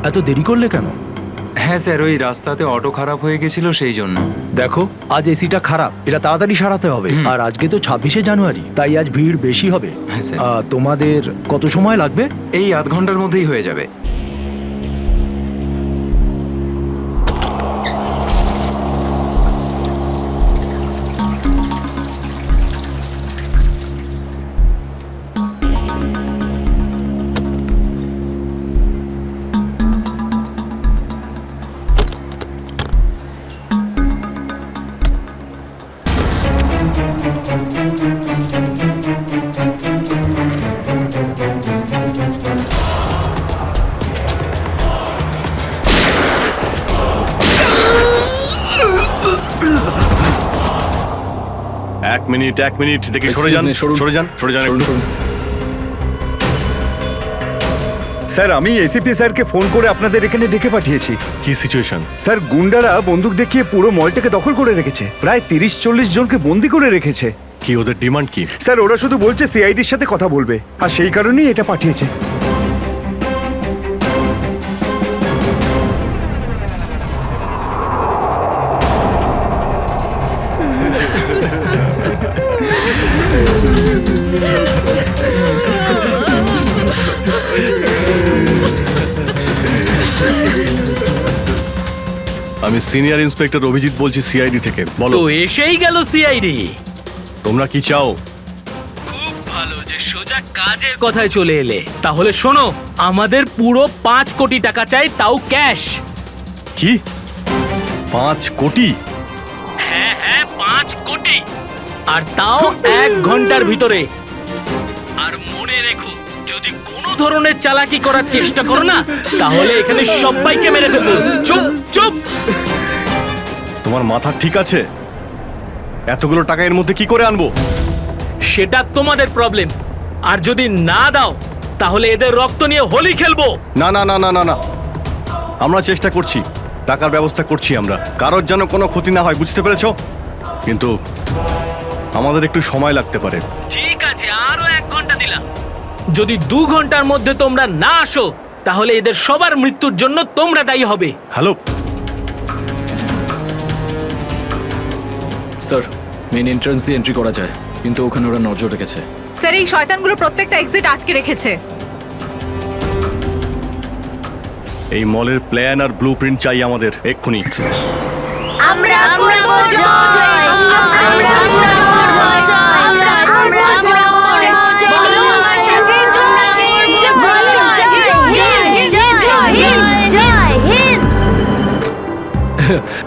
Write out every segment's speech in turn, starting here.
এত দেরি করলে কেন? হ্যাঁ স্যার, ওই রাস্তাতে অটো খারাপ হয়ে গেছিল সেই জন্য। দেখো, আজ এসিটা খারাপ, এটা তাড়াতাড়ি সারাতে হবে। আর আজকে তো 26শে জানুয়ারি, তাই আজ ভিড় বেশি হবে। হ্যাঁ স্যার। তোমাদের কত সময় লাগবে? এই আধ ঘন্টার মধ্যেই হয়ে যাবে। এক মিনিট দেখি, সরে যান একটু। স্যার, আমি এসিপি স্যারকে ফোন করে আপনাদের এখানে ডেকে পাঠিয়েছি। কি সিচুয়েশন? স্যার, গুন্ডারা বন্দুক দেখিয়ে পুরো মলটাকে দখল করে রেখেছে, প্রায় 30-40 জনকে বন্দি করে রেখেছে। কি ওদের ডিমান্ড কি? স্যার, ওরা শুধু বলছে সিআইডির সাথে কথা বলবে, আর সেই কারণেই এটা পাঠিয়েছে। আমি সিনিয়র ইন্সপেক্টর অভিজিৎ বলছি সিআইডি থেকে। বলো, তো এসেই গেল সিআইডি। তোমরা কি চাও? খুব ভালো যে সোজা কাজের কথায় চলে এলে। তাহলে শোনো, আমাদের পুরো 5 কোটি টাকা চাই, তাও ক্যাশ। কি 5 কোটি? হ্যাঁ 5 কোটি, আর তাও 1 ঘন্টার ভিতরে। আর মনে রেখো, যদি কোনো ধরনের চালাকি করার চেষ্টা করো না, তাহলে এখানে সবাইকে মেরে ফেলবো। চুপ চুপ। তোমার মাথা ঠিক আছে? এতগুলো টাকা এর মধ্যে কি করে আনবো? সেটা তোমাদের প্রবলেম। আর যদি না দাও, তাহলে এদের রক্ত নিয়ে হোলি খেলবো। না না না না না না, আমরা চেষ্টা করছি, টাকার ব্যবস্থা করছি আমরা। কারোর যেন কোনো ক্ষতি না হয়, বুঝতে পেরেছো? কিন্তু আমাদের একটু সময় লাগতে পারে। ঠিক আছে, আরো 1 ঘন্টা দিলাম। যদি 2 ঘন্টার মধ্যে তোমরা না আসো, তাহলে এদের সবার মৃত্যুর জন্য তোমরা দায়ী হবে। হ্যালো স্যার, মেন এন্ট্রান্স দিয়ে এন্ট্রি করা যায়, কিন্তু ওখানে ওরা নজর রেখেছে। স্যার, এই শয়তানগুলো প্রত্যেকটা এক্সিট আটকে রেখেছে। এই মলের প্ল্যান আর ব্লুপ্রিন্ট চাই আমাদের এক্ষুনি। আমরা করব জয়, আমরা করব জয়, আমরা করব জয়, বলো সাথে জয় হিন্দ।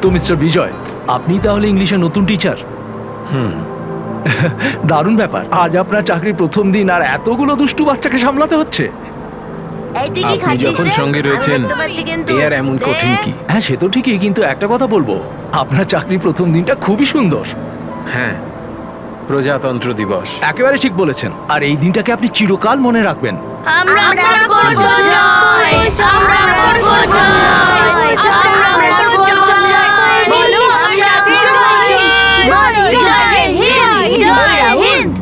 তো মিস্টার বিজয়, আপনি তাহলে ইংলিশে নতুন টিচার? দারুণ ব্যাপার। আজ আপনার চাকরির প্রথম দিন, আর এতগুলো দুষ্টু বাচ্চাকে সামলাতে হচ্ছে। এই তুই কি আপনি খাচ্ছিস যখন রে? সঙ্গে রয়েছেন, আমি দেখতে পাচ্ছি কিন্তু। এ আর এমন কঠিন কি? হ্যাঁ, সে তো ঠিকই, কিন্তু একটা কথা বলবো, আপনার চাকরির প্রথম দিনটা খুবই সুন্দর। হ্যাঁ, প্রজাতন্ত্র দিবস। একেবারে ঠিক বলেছেন, আর এই দিনটাকে আপনি চিরকাল মনে রাখবেন। আমরা করব জয়, আমরা করব জয়, আমরা করব জয়, বলো সাথে জয় হিন্দ, জয় হিন্দ।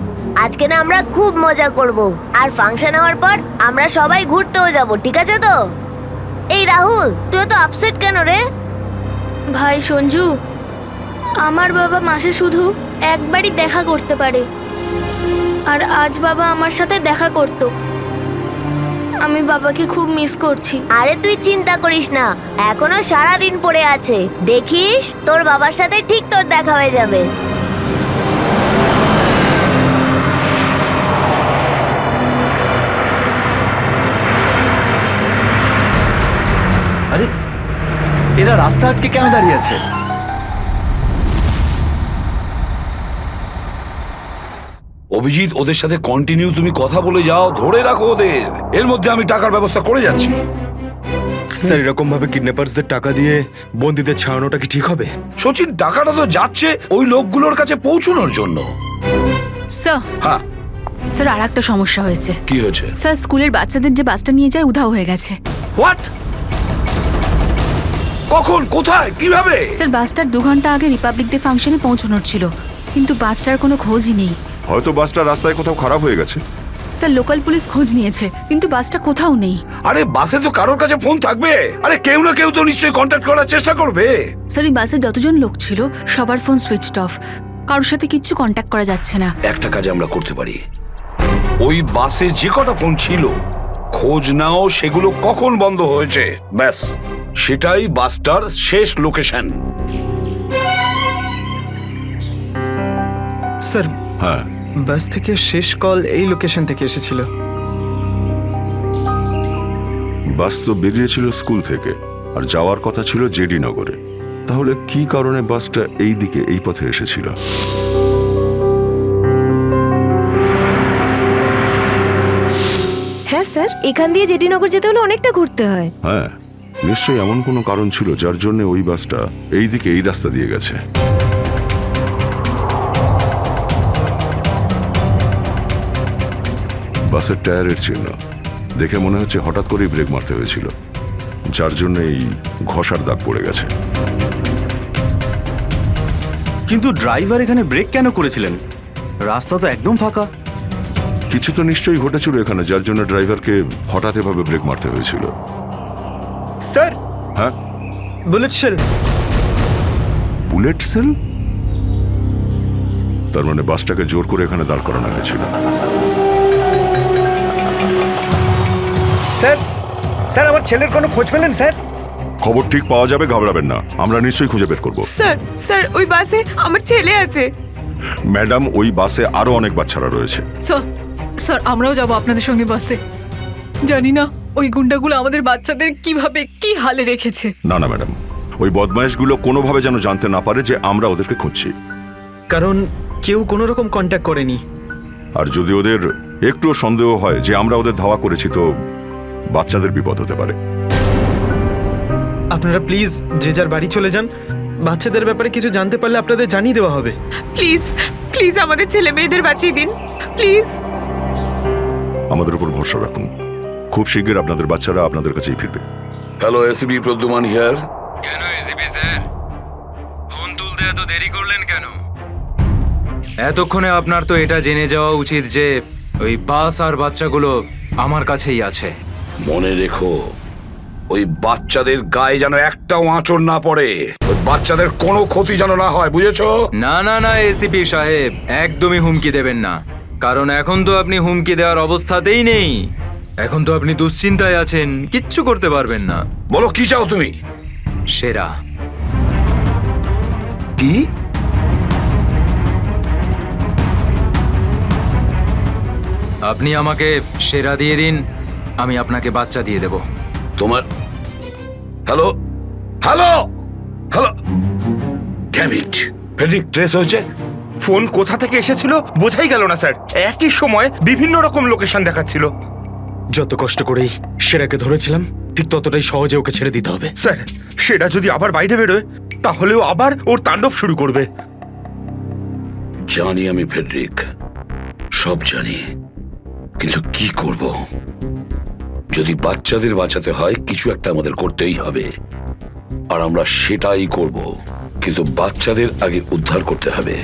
আজকে না আমরা খুব মজা করব, আর ফাংশন হওয়ার পর আমরা সবাই ঘুরতেও যাব, ঠিক আছে তো? এই রাহুল, তুই তো আপসেট কেন রে? ভাই সঞ্জু, আমার বাবা মাসে শুধু একবারই দেখা করতে পারে, আর আজ বাবা আমার সাথে দেখা করত। আমি বাবাকে খুব মিস করছি। আরে তুই চিন্তা করিস না, এখনো সারা দিন পড়ে আছে, দেখিস তোর বাবার সাথে ঠিক তোর দেখা হয়ে যাবে। আরে, এরা রাস্তা আটকে কেন দাঁড়িয়ে আছে? অভিজিৎ, ওদের সাথে কন্টিনিউ তুমি কথা বলে যাও, ধরে রাখো ওদের। এর মধ্যে আমি টাকার ব্যবস্থা করে যাচ্ছি। স্যার, এরকম ভাবে কিডন্যাপার্সদের টাকা দিয়ে বন্দীদের ছাড়ানোটা কি ঠিক হবে? সচিন, টাকাটা তো যাচ্ছে ওই লোকগুলোর কাছে পৌঁছানোর জন্য। স্যার, হ্যাঁ, স্যার, আর একটা সমস্যা হয়েছে। কি হয়েছে? স্যার, স্কুলের বাচ্চাদের যে বাসটা নিয়ে যায় উধাও হয়ে গেছে। হোয়াট? কখন, কোথায়, কিভাবে? স্যার, বাসটার 2 ঘন্টা আগে রিপাবলিক ডে ফাংশনে পৌঁছানোর ছিল, কিন্তু বাসটার কোনো খোঁজই নেই। হয়তো বাসটা রাস্তায় কোথাও খারাপ হয়ে গেছে। স্যার লোকাল পুলিশ খোঁজ নিয়েছে কিন্তু বাসটা কোথাও নেই। আরে বাসে তো কারোর কাছে ফোন থাকবে, আরে কেউ না কেউ তো নিশ্চয়ই কন্ট্যাক্ট করার চেষ্টা করবে। স্যার এই বাসে যতজন লোক ছিল সবার ফোন সুইচড অফ, কারোর সাথে কিচ্ছু কন্ট্যাক্ট করা যাচ্ছে না। একটা কাজ আমরা করতে পারি, ওই বাসে যে কটা ফোন ছিল খোঁজ নাও সেগুলো কখন বন্ধ হয়েছে, ব্যাস সেটাই বাসটার শেষ লোকেশন। স্যার হ্যাঁ, বাস থেকে শেষ কল এই লোকেশন থেকে এসেছিল। বাস তো বেরিয়েছিল স্কুল থেকে আর যাওয়ার কথা ছিল জেডি নগরে। তাহলে কি কারণে বাসটা এই দিকে এই পথে এসেছিল? হ্যাঁ স্যার, এখান দিয়ে জেডিনগর যেতে হলে অনেকটা ঘুরতে হয়। হ্যাঁ, নিশ্চয়ই এমন কোনো কারণ ছিল যার জন্য ওই বাসটা এই দিকে এই রাস্তা দিয়ে গেছে। বাসের টায়ারের চিহ্ন দেখে মনে হচ্ছে হঠাৎ করেই ব্রেক মারতে হয়েছিল, যার জন্য এই ঘষার দাগ পড়ে গেছে। কিন্তু ড্রাইভার এখানে ব্রেক কেন করেছিলেন? রাস্তা তো একদম ফাঁকা। কিছু তো নিশ্চয়ই ঘটেছিল এখানে যার জন্য ড্রাইভারকে হঠাৎ এভাবে ব্রেক মারতে হয়েছিল। স্যার হ্যাঁ, বুলেট শেল। Bullet sell? তার মানে বাসটাকে জোর করে এখানে দাঁড় করানো হয়েছিল। স্যার স্যার আমার ছেলের কোনো খোঁজ পেলেন স্যার? খবর ঠিক পাওয়া যাবে, ঘাবড়াবেন না, আমরা নিশ্চয়ই খুঁজে বের করব। স্যার স্যার ওই বাসে আমার ছেলে আছে। ম্যাডাম, ওই বাসে আরো অনেক বাচ্চারা রয়েছে। স্যার আমরাও যাব আপনাদের সঙ্গে বাসে। জানি না ওই গুন্ডাগুলো আমাদের বাচ্চাদের কিভাবে কি হালে রেখেছে। না না ম্যাডাম, ওই বদমাইশগুলো কোনোভাবে যেন জানতে না পারে যে আমরা ওদেরকে খুঁজছি। কারণ কেউ কোনো রকম কন্ট্যাক্ট করেনি। আর যদি ওদের একটুও সন্দেহ হয় যে আমরা ওদের ধাওয়া করেছি তো বাচ্চাদের বিপদ হতে পারে। আপনারা প্লিজ যে যার বাড়ি চলে যান। বাচ্চাদের ব্যাপারে কিছু জানতে পারলে আপনাদের জানিয়ে দেওয়া হবে। প্লিজ প্লিজ আমাদের ছেলে মেয়েদের বাঁচিয়ে দিন প্লিজ। আমাদের উপর ভরসা রাখুন, খুব শীঘ্র আপনাদের বাচ্চারা আপনাদের কাছেই ফিরবে। Hello, ACP Pradyuman here. কেন এসিপি স্যার, ফোন তুলতে এত দেরি করলেন কেন? এতক্ষণে আপনার তো এটা জেনে যাওয়া উচিত যে ওই বাস আর বাচ্চাগুলো আমার কাছেই আছে। মনে রেখো, ওই বাচ্চাদের গায়ে যেন একটাও আঁচড় না পড়ে, ওই বাচ্চাদের কোনো ক্ষতি যেন না হয়, বুঝেছো? না না না এসিপি সাহেব, একদমই হুমকি দেবেন না, কারণ এখন তো আপনি হুমকি দেওয়ার অবস্থাতেই নেই। এখন তো আপনি দুশ্চিন্তায় আছেন, কিচ্ছু করতে পারবেন না। বলো কি চাও তুমি? সেরা। কি? আপনি আমাকে সেরা দিয়ে দিন, আমি আপনাকে বাচ্চা দিয়ে দেব। তোমার hello hello hello, damn it, Friedrich trace হয়েছে। ফোন কোথা থেকে এসেছিল বোঝাই গেল না স্যার, একই সময় বিভিন্ন রকম লোকেশন দেখাচ্ছিল। যত কষ্ট করেই সেরাকে ধরেছিলাম ঠিক ততটাই সহজে ওকে ছেড়ে দিতে হবে। স্যার সেটা যদি আবার বাইরে বেরোয় তাহলেও আবার ওর তাণ্ডব শুরু করবে। জানি আমি ফেডরিক, সব জানি, কিন্তু কি করব? যদি বাচ্চাদের বাঁচাতে হয় কিছু একটা আমাদের করতেই হবে, আর আমরা সেটাই করব, কিন্তু বাচ্চাদের আগে উদ্ধার করতে হবে।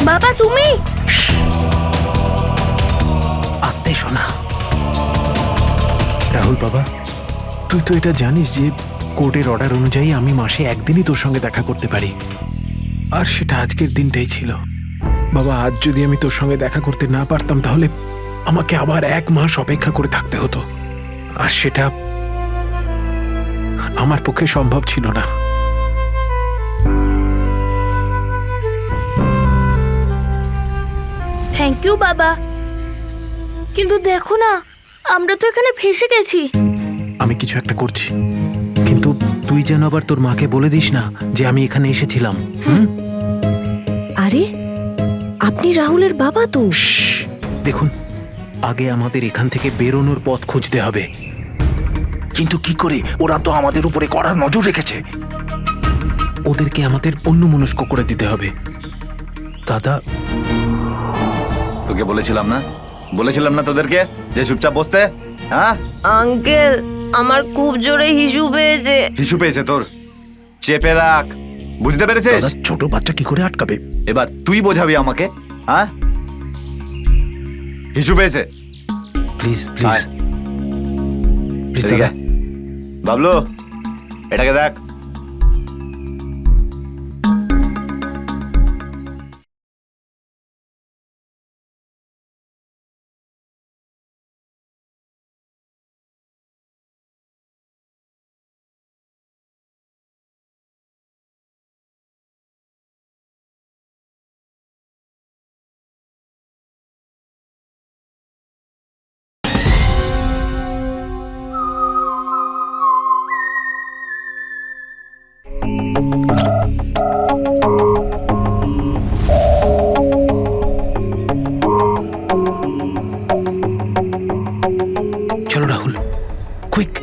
বাবা তুমি? আস্তে শোনা। রাহুল বাবা, তুই তো এটা জানিস যে কোর্টের অর্ডার অনুযায়ী আমি মাসে একদিনই তোর সঙ্গে দেখা করতে পারি, আর সেটা আজকের দিনটাই ছিল। বাবা, আজ যদি আমি তোর সঙ্গে দেখা করতে না পারতাম তাহলে আমাকে আবার 1 মাস অপেক্ষা করে থাকতে হতো, আর সেটা আমার পক্ষে সম্ভব ছিল না। থ্যাংক ইউ বাবা, কিন্তু দেখো না, আমরা তো এখানে ফেসে গেছি। আমি কিছু একটা করছি, কিন্তু তুই যেন আবার তোর মাকে বলে দিস না যে আমি এখানে এসেছিলাম। আরে আপনি রাহুলের বাবা তো। দেখুন, আগে আমাদের এখান থেকে বেরোনোর পথ খুঁজতে হবে। কিন্তু কি করে? ওরা তো আমাদের উপরে কড়া নজর রেখেছে। ওদেরকে আমাদের অন্যমনস্ক করে দিতে হবে। দাদা, তোকে বলেছিলাম না তোদেরকে যে চুপচাপ বসতে? হ্যাঁ আঙ্কেল, আমার খুব জোরে হিসু পেয়েছে। হিসু পেয়েছে তোর? চেপে রাখ, বুঝতে পেরেছিস? ছোট বাচ্চা কি করে আটকাবে? এবার তুই বোঝাবি আমাকে। হ্যাঁ, হিসু পেয়েছে। প্লিজ প্লিজ প্লিজ এদিকে দাদা। আয়। বাবলু, এটাকে দেখ। চলো রাহুল, কুইক,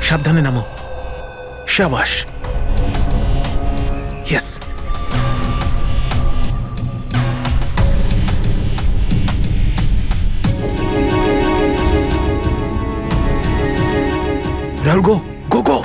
সাবধানে নামো। শাবাশ, ইয়েস। রাহুল, গো গো গো।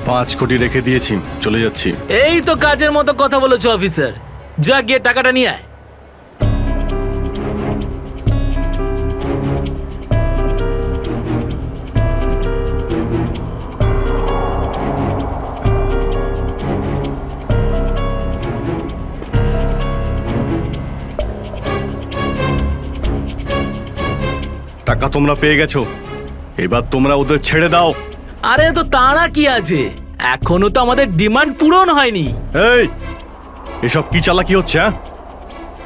পাঁচ কোটি রেখে দিয়েছি, চলে যাচ্ছি। এই তো কাজের মতো কথা বলেছো অফিসার। যা গিয়ে টাকাটা নিয়ে আয়। টাকা তোমরা পেয়ে গেছো, এবার তোমরা ওদের ছেড়ে দাও। আরে তো তারা কি আছে, এখনো তো আমাদের ডিমান্ড পূরণ হয়নি। এই, এসব কি চালাকি হচ্ছে? হ্যাঁ,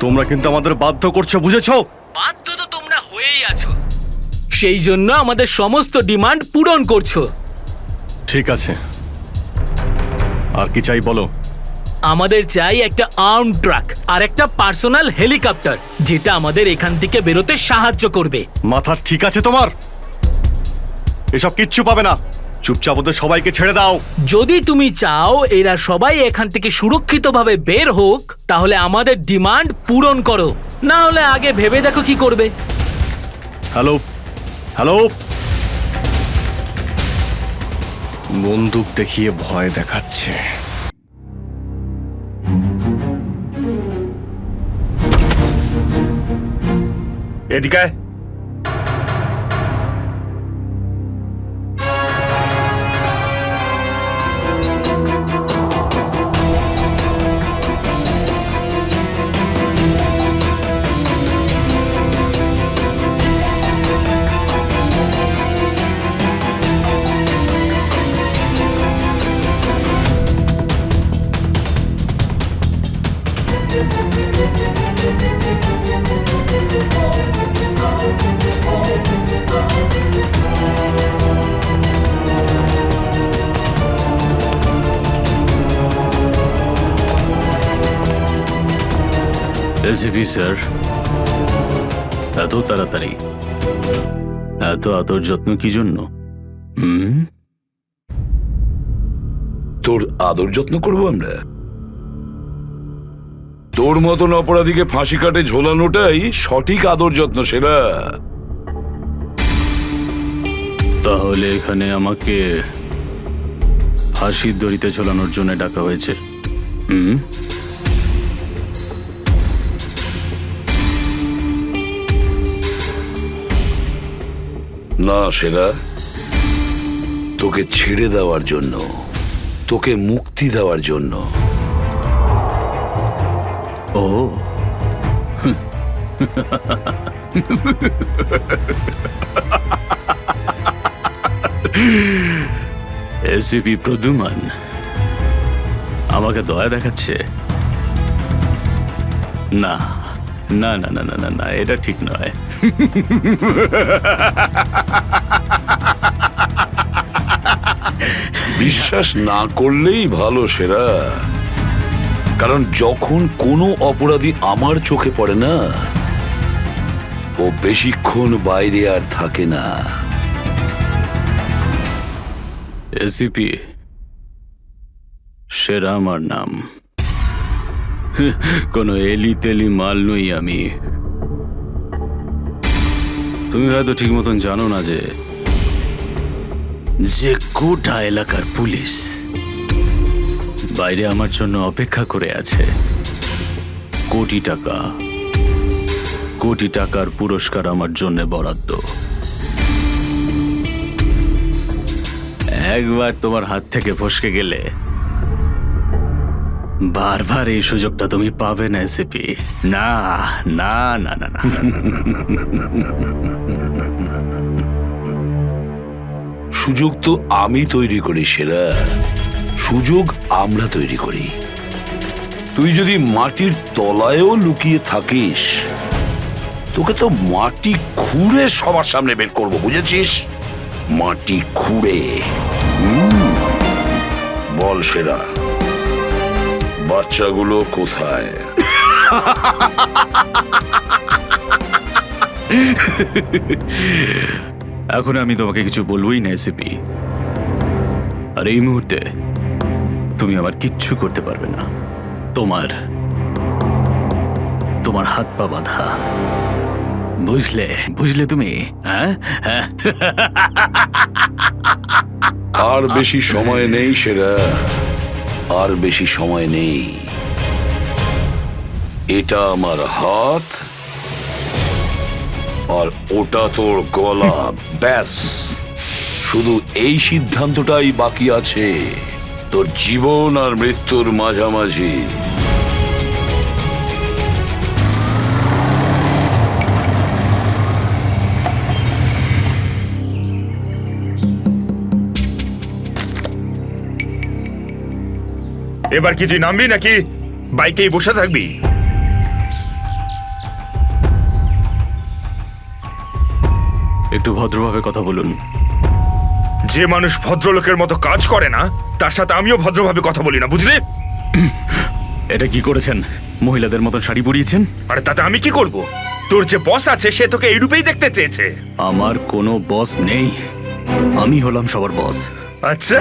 তোমরা কিন্তু আমাদের বাধ্য করছো, বুঝেছো? বাধ্য তো তোমরা হয়েই আছো, সেই জন্য আমাদের সমস্ত ডিমান্ড পূরণ করছো। ঠিক আছে, আর কি চাই বলো? আমাদের চাই একটা আর্ম ট্রাক আর একটা পার্সোনাল হেলিকপ্টার, যেটা আমাদের এখান থেকে বেরোতে সাহায্য করবে। মাথা ঠিক আছে তোমার? এসব কিচ্ছু পাবে না, চুপচাপ ওদের সবাইকে ছেড়ে দাও। যদি তুমি চাও এরা সবাই এখান থেকে সুরক্ষিতভাবে বের হোক, তাহলে আমাদের ডিমান্ড পূরণ করো, না হলে আগে ভেবে দেখো কি করবে। হ্যালো হ্যালো, বন্দুক দেখিয়ে ভয় দেখাচ্ছে। এদিকে আয়। এসিপি স্যার, এত তাড়াতাড়ি, এত আদর যত্ন কি জন্য? তোর আদর যত্ন করবো আমরা? তোর মতন অপরাধীকে ফাঁসি কাটে ঝোলানোটাই সঠিক আদর যত্ন, সেরা। তাহলে এখানে আমাকে ফাঁসির দড়িতে ঝোলানোর জন্য ডাকা হয়েছে? না সেরা, তোকে ছেড়ে দেওয়ার জন্য, তোকে মুক্তি দেওয়ার জন্য। ও এসিপি প্রদ্যুমান আমাকে দয়া দেখাচ্ছে? না না না না না না না, এটা ঠিক নয়। বিশ্বাস না করলেই ভালো সেরা, কারণ যখন কোনো অপরাধী আমার চোখে পড়ে না, ও বেশিক্ষণ বাইরে আর থাকে না। এসিপি সেরা আমার নাম, কোনো এলি তেলি মাল নই আমি। তুমি হয়তো ঠিক মতন জানো না যে গোটা এলাকার পুলিশ বাইরে আমার জন্য অপেক্ষা করে আছে। কোটি টাকার পুরস্কার আমার জন্য বরাদ্দ। একবার তোমার হাত থেকে ফসকে গেলে বারবার এই সুযোগটা তুমি পাবে না এসিপি। না না না না না। সুযোগ তো আমি তৈরি করি সেরা, সুযোগ আমরা তৈরি করি। তুই যদি মাটির তলায়ও লুকিয়ে থাকিস, তোকে তো মাটি খুঁড়ে সবার সামনে বের করবো, বুঝেছিস? মাটি খুঁড়ে। বল সেরা, বাচ্চাগুলো কোথায়? এখন আমি তোমাকে কিছু বলবোই না এসিপি। আর এই মুহূর্তে তুমি আমার কিচ্ছু করতে পারবে না। তোমার হাত পা বাঁধা, বুঝলে তুমি? হ্যাঁ হ্যাঁ। আর বেশি সময় নেই সেরা, আর বেশি সময় নেই। এটা আমার হাত আর ওটা তোর গলা, ব্যাস। শুধু এই সিদ্ধান্তটাই বাকি আছে, তোর জীবন আর মৃত্যুর মাঝামাঝি। এবার কি তুই নামবি নাকি বাইকেই বসে থাকবি? একটু ভদ্রভাবে কথা বলুন। যে মানুষ ভদ্রলোকের মতো কাজ করে না, তার সাথে আমিও ভদ্রভাবে কথা বলি না, বুঝলি? এটা কি করেছেন? মহিলাদের মতন শাড়ি পরিয়েছেন? আরে তাতে আমি কি করব? তোর যে বস আছে সে তোকে এই রূপেই দেখতে চেয়েছে। আমার কোনো বস নেই, আমি হলাম সবার বস। আচ্ছা,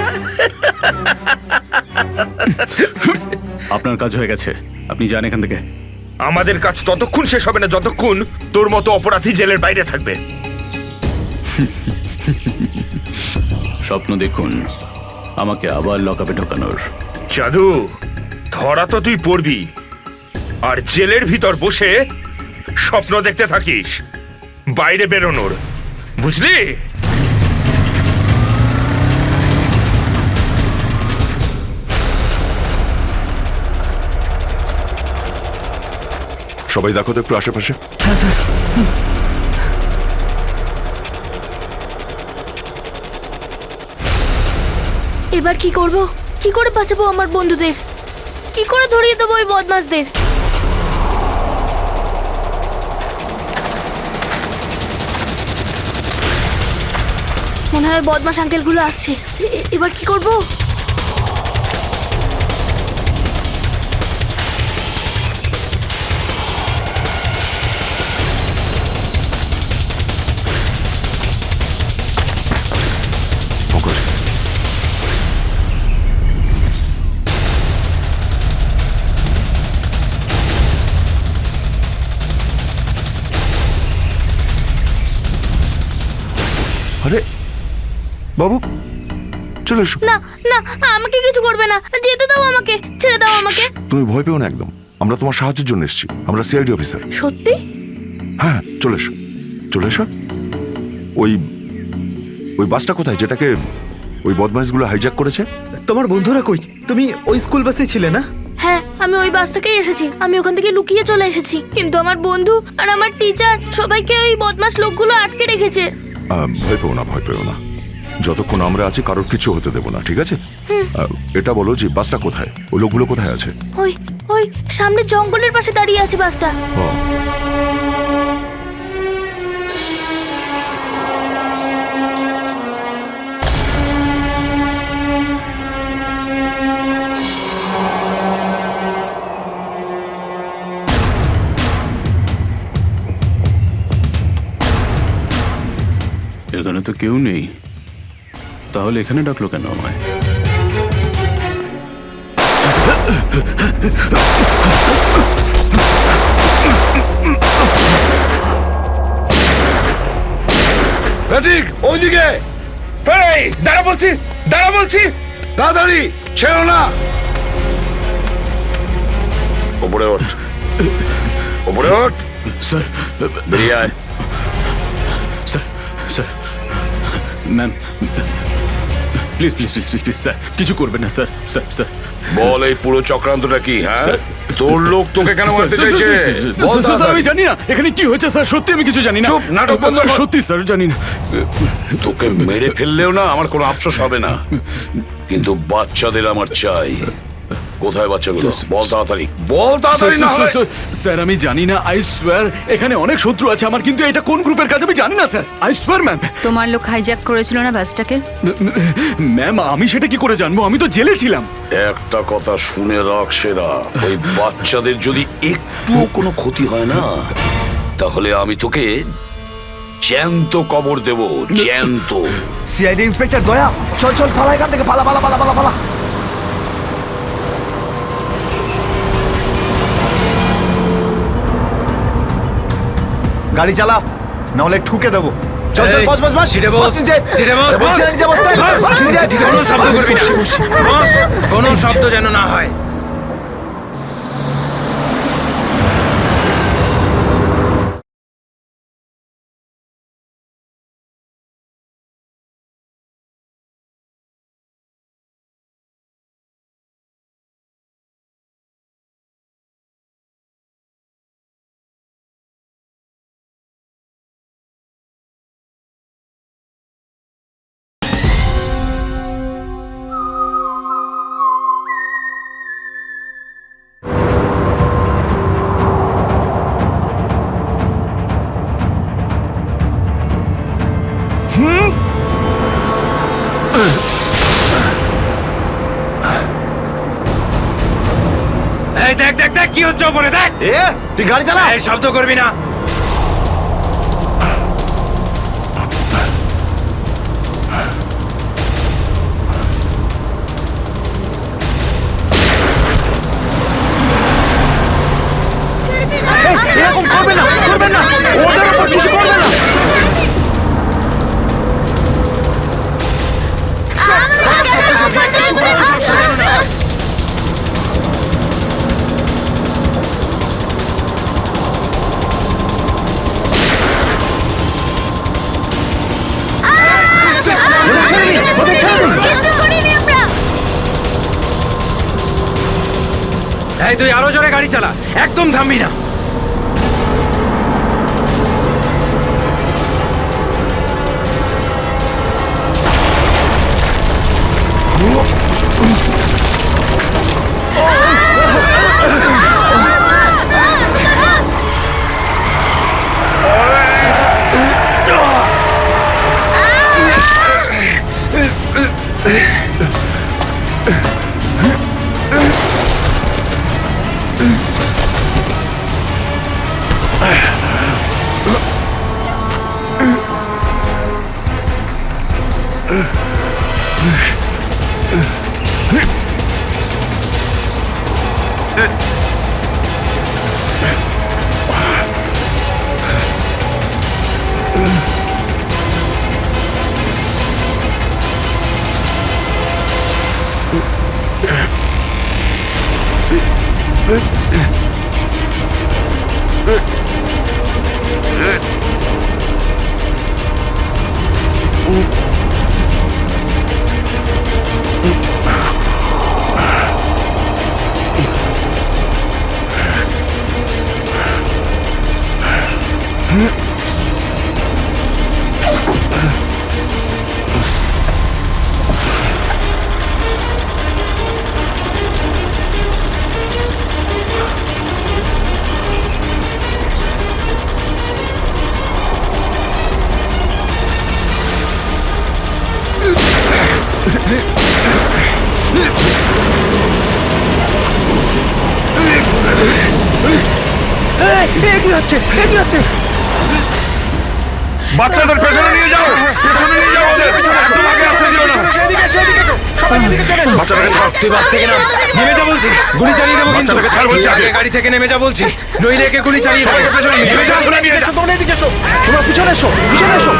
আপনার কাজ হয়ে গেছে, আপনি যান এখান থেকে। আমাদের কাজ ততক্ষণ শেষ হবে না যতক্ষণ তোর মতো অপরাধী জেলের বাইরে থাকবে। স্বপ্ন দেখুন আমাকে আবার লকআপে ঢোকানোর। জাদু, ধরা তো তুই পড়বি, আর জেলের ভিতর বসে স্বপ্ন দেখতে থাকিস বাইরে বেরোনোর, বুঝলি? সবাই দেখো তো একটু আশেপাশে। হ্যাঁ স্যার। এবার কি করব? কি করে বাঁচাবো আমার বন্ধুদের? কি করে ধরিয়ে দেবো ওই বদমাশদের? মনে হয় বদমাশ আঙ্কেলগুলো আসছে। এবার কি করব? আরে বাবু, চলে এসো। না না, আমাকে কিছু করবে না, যেতে দাও আমাকে, ছেড়ে দাও আমাকে। তুমি ভয় পেও না একদম, আমরা তোমার সাহায্যের জন্য এসেছি। আমরা সিআইডি অফিসার। সত্যি? হ্যাঁ, চলে এসো, চলে এসো। ওই ওই বাসটা কোথায় যেটাকে ওই বদমাইশগুলো হাইজ্যাক করেছে? তোমার বন্ধুরা কই? তুমি ওই স্কুল বাসে ছিলে না? হ্যাঁ, আমি ওই বাস থেকেই এসেছি। আমি ওখান থেকে লুকিয়ে চলে এসেছি, কিন্তু আমার বন্ধু আর আমার টিচার সবাইকে ওই বদমাশ লোকগুলো আটকে রেখেছে। ভয় পেও না, ভয় পেও না। যতক্ষণ আমরা আছি কারোর কিছু হতে দেবো না, ঠিক আছে? এটা বলো যে বাসটা কোথায়, ওই লোকগুলো কোথায় আছে? ওই ওই সামনে জঙ্গলের পাশে দাঁড়িয়ে আছে বাসটা। এখানে তো কেউ নেই, তাহলে এখানে ডাকলো কেন আমায়? ঠিক ওইদিকে। এই দাঁড়া বলছি, দাঁড়া বলছি, তাড়াতাড়ি ছেড়ো না। ওপরে ওঠ, ওপরে ওঠ। স্যার বেরিয়ে আয়। Sir sir ma'am please please please please please sir, কিছু করবেন না স্যার। স্যার স্যার বল, এই পুরো চক্রান্তটা কি? হ্যাঁ, তোর লোক তোকে কেন মারতে চাইছে? বল স্যার, আমি জানি না এখানে কি হয়েছে স্যার, সত্যি আমি কিছু জানি না। চুপ, নাটক বন্ধ কর। সত্যি স্যার জানি না। তোকে মেরে ফেললেও না আমার কোনো আফসোস হবে না, কিন্তু বাচ্চাদের আমার চাই। কোথায় বাচ্চাগুলো? বল তাড়াতাড়ি, বল তাড়াতাড়ি। না হলে স্যার আমি জানি না, আই সোয়ার এখানে অনেক শত্রু আছে আমার, কিন্তু এটা কোন গ্রুপের কাজ আমি জানি না স্যার, আই সোয়ার ম্যাম। তোমার লোক হাইজ্যাক করেছিল না বাসটাকে? ম্যাম আমি সেটা কি করে জানবো, আমি তো জেলে ছিলাম। একটা কথা শুনে রাখ সেরা, ওই বাচ্চাদের যদি একটুও কোনো ক্ষতি হয় না, তাহলে আমি তোকে জ্যান্ত কবর দেব, জ্যান্ত। সিআইডি ইন্সপেক্টর দয়া, চল চল পালা এখান থেকে, পালা পালা পালা পালা পালা। গাড়ি চালা, না হলে ঠুকে দেবো। চল চল, বস বস বস। সিটে বস, নিচে। সিটে বস, বস বস। নিচে, বস নিচে, বস নিচে। ঠিক আছে, কোনো শব্দ করবি না। বস, কোনো শব্দ যেন না হয়। এই দেখ দেখ দেখ কি হচ্ছে ওপরে, দেখ। তুই গাড়ি চালা। এই শব্দ করবি না। এরকম করবে না, করবে না, ওদের উপর কিছু করবে না। এই তুই আরো জোরে গাড়ি চালা, একদম থামবি না। কি হচ্ছে কি হচ্ছে? বাচ্চাদের পেছনে নিয়ে যাও, পেছনে নিয়ে যাও ওদের, একদম আগে আসতে দিও না। বাচ্চাটাকে ছাড়। তুই বাস থেকে নাম, নেমে যা বলছি, গুলি চালিয়ে দেবো কিন্তু। বাচ্চাটাকে ছাড় বলছি আগে। গাড়ি থেকে নেমে যা বলছি, নইলে একে গুলি চালিয়ে দেবো। সবাইকে পেছনে নিয়ে যাও, পেছনে নিয়ে যাও। তোমরা এদিকে এসো, তোমরা পিছনে এসো, পিছনে এসো।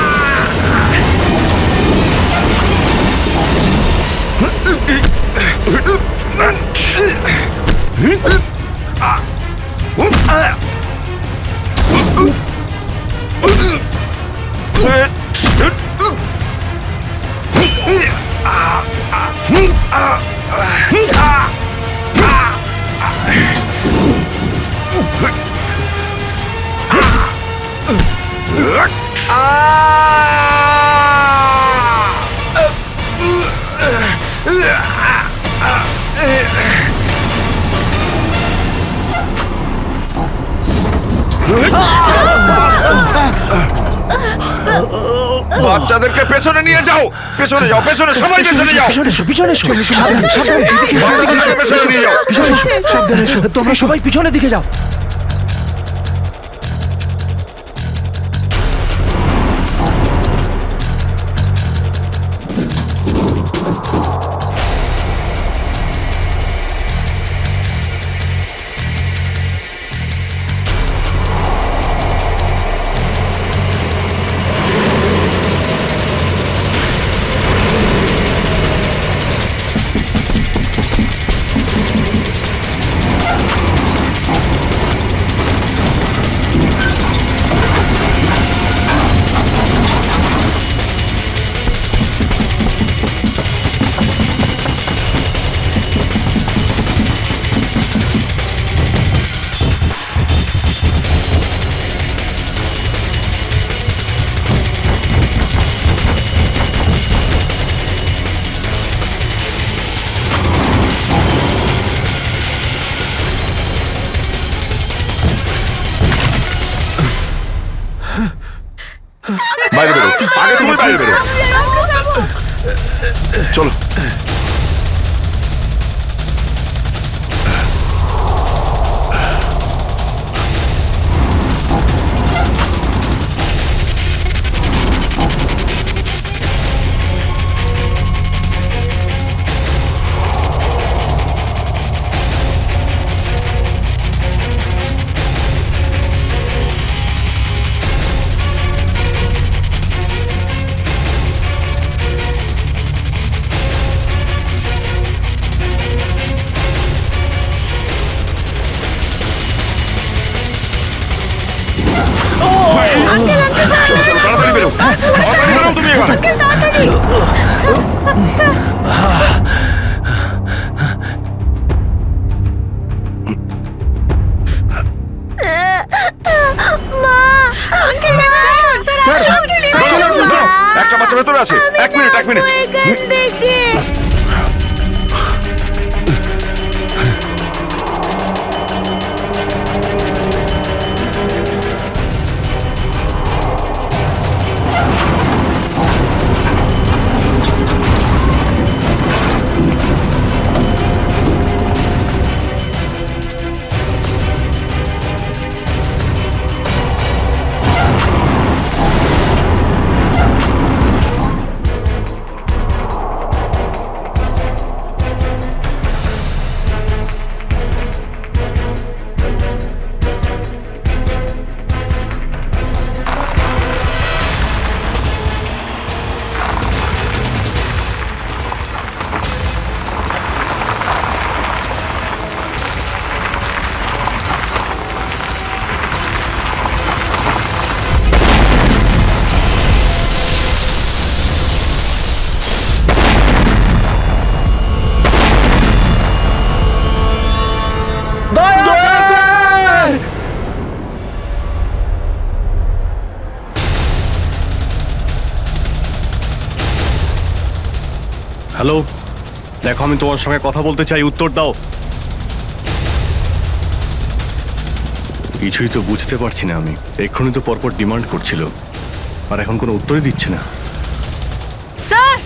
বাচ্চাদেরকে পেছনে নিয়ে যাও, পেছনে যাও, পেছনে, সবাই পেছনে যাও। পিছনে এসো, পিছনে এসো। সাবধানে, সাবধানে, এদিকে এসো, বাচ্চাদেরকে পেছনে নিয়ে যাও। পিছনে এসো, সাবধানে এসো। তোমরা সবাই পিছনের দিকে যাও। বাইরে বেরো, আগে তুমি বাইরে বেরো। চলো। চলো, চলো, তাড়াতাড়ি বেরো, তাড়াতাড়ি বেরো তুমি এবার। একটা বাচ্চা ভেতরে আছে, এক মিনিট, এক মিনিট। হ্যালো, দেখো আমি তোমার সঙ্গে কথা বলতে চাই, উত্তর দাও। কিছুই তো বুঝতে পারছি না আমি। এক্ষুনি তো পরপর ডিমান্ড করছিল, আর এখন কোনো উত্তরই দিচ্ছে না। স্যার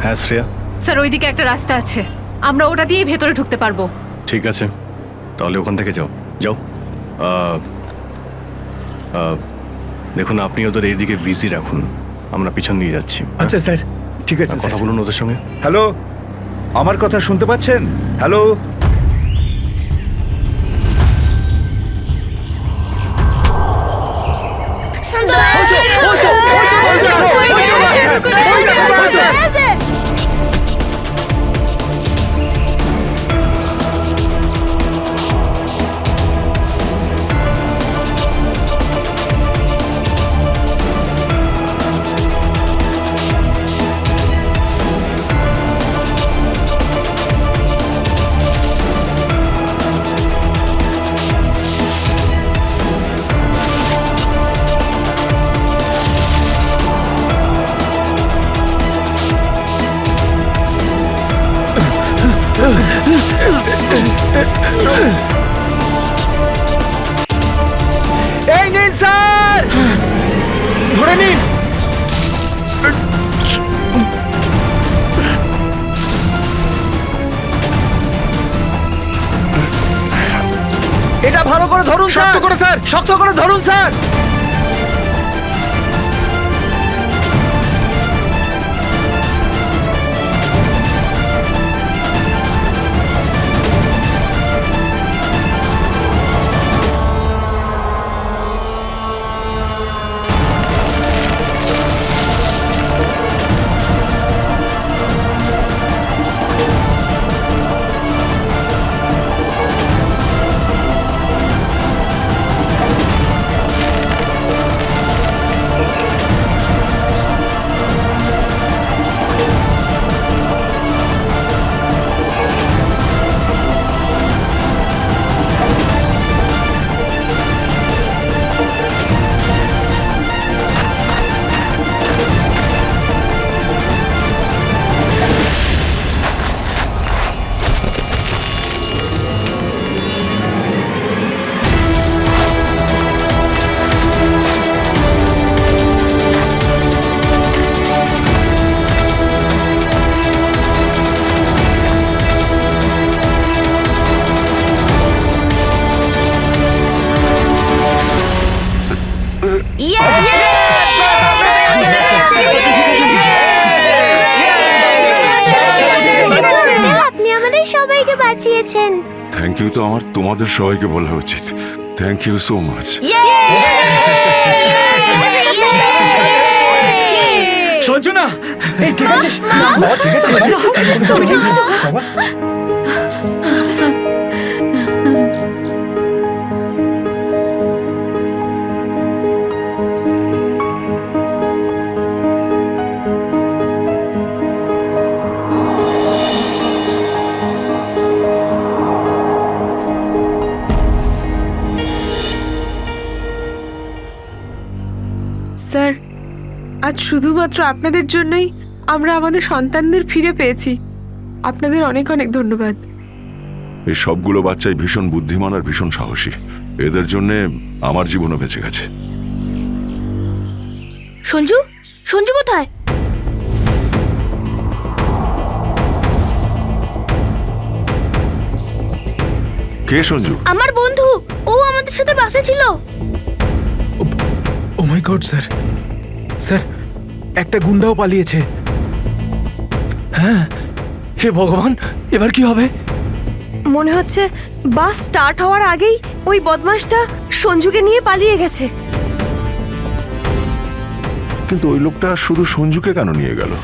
হ্যাঁ শ্রেয়া, স্যার ওইদিকে একটা রাস্তা আছে, আমরা ওটা দিয়েই ভেতরে ঢুকতে পারবো। ঠিক আছে, তাহলে ওখান থেকে যাও যাও। দেখুন, আপনি ওদের এইদিকে বিজি রাখুন, আমরা পিছন দিয়ে যাচ্ছি। আচ্ছা স্যার, ঠিক আছে। কথা বলুন ওদের সঙ্গে। হ্যালো, আমার কথা শুনতে পাচ্ছেন? হ্যালো, এই নিন স্যার, ধরে নিন। এটা ভালো করে ধরুন, শক্ত করে স্যার, শক্ত করে ধরুন স্যার। আপনি আমাদের সবাইকে বাঁচিয়েছেন। থ্যাংক ইউ তো আমার তোমাদের সবাইকে বলা উচিত। Thank you so much. Sanjana, ঠিক আছে, ঠিক আছে বাবা। স্যার, আজ শুধুমাত্র আপনাদের জন্যই আমরা আমাদের সন্তানদের ফিরে পেয়েছি। আপনাদের অনেক অনেক ধন্যবাদ। এই সবগুলো বাচ্চাই ভীষণ বুদ্ধিমান আর ভীষণ সাহসী। এদের জন্যে আমার জীবনও বেঁচে গেছে। সঞ্জু, সঞ্জু কোথায়? কে সঞ্জু? আমার বন্ধু, ও আমাদের সাথে বাসে ছিল। ও মাই গড স্যার, স্যার একটা গুন্ডাও পালিয়েছে। হ্যাঁ, হে ভগবান, এবার কি হবে? মনে হচ্ছে বাস স্টার্ট হওয়ার আগেই ওই বদমাশটা সঞ্জুকে নিয়ে পালিয়ে গেছে। কিন্তু ওই লোকটা শুধু সঞ্জুকে কেন নিয়ে গেল?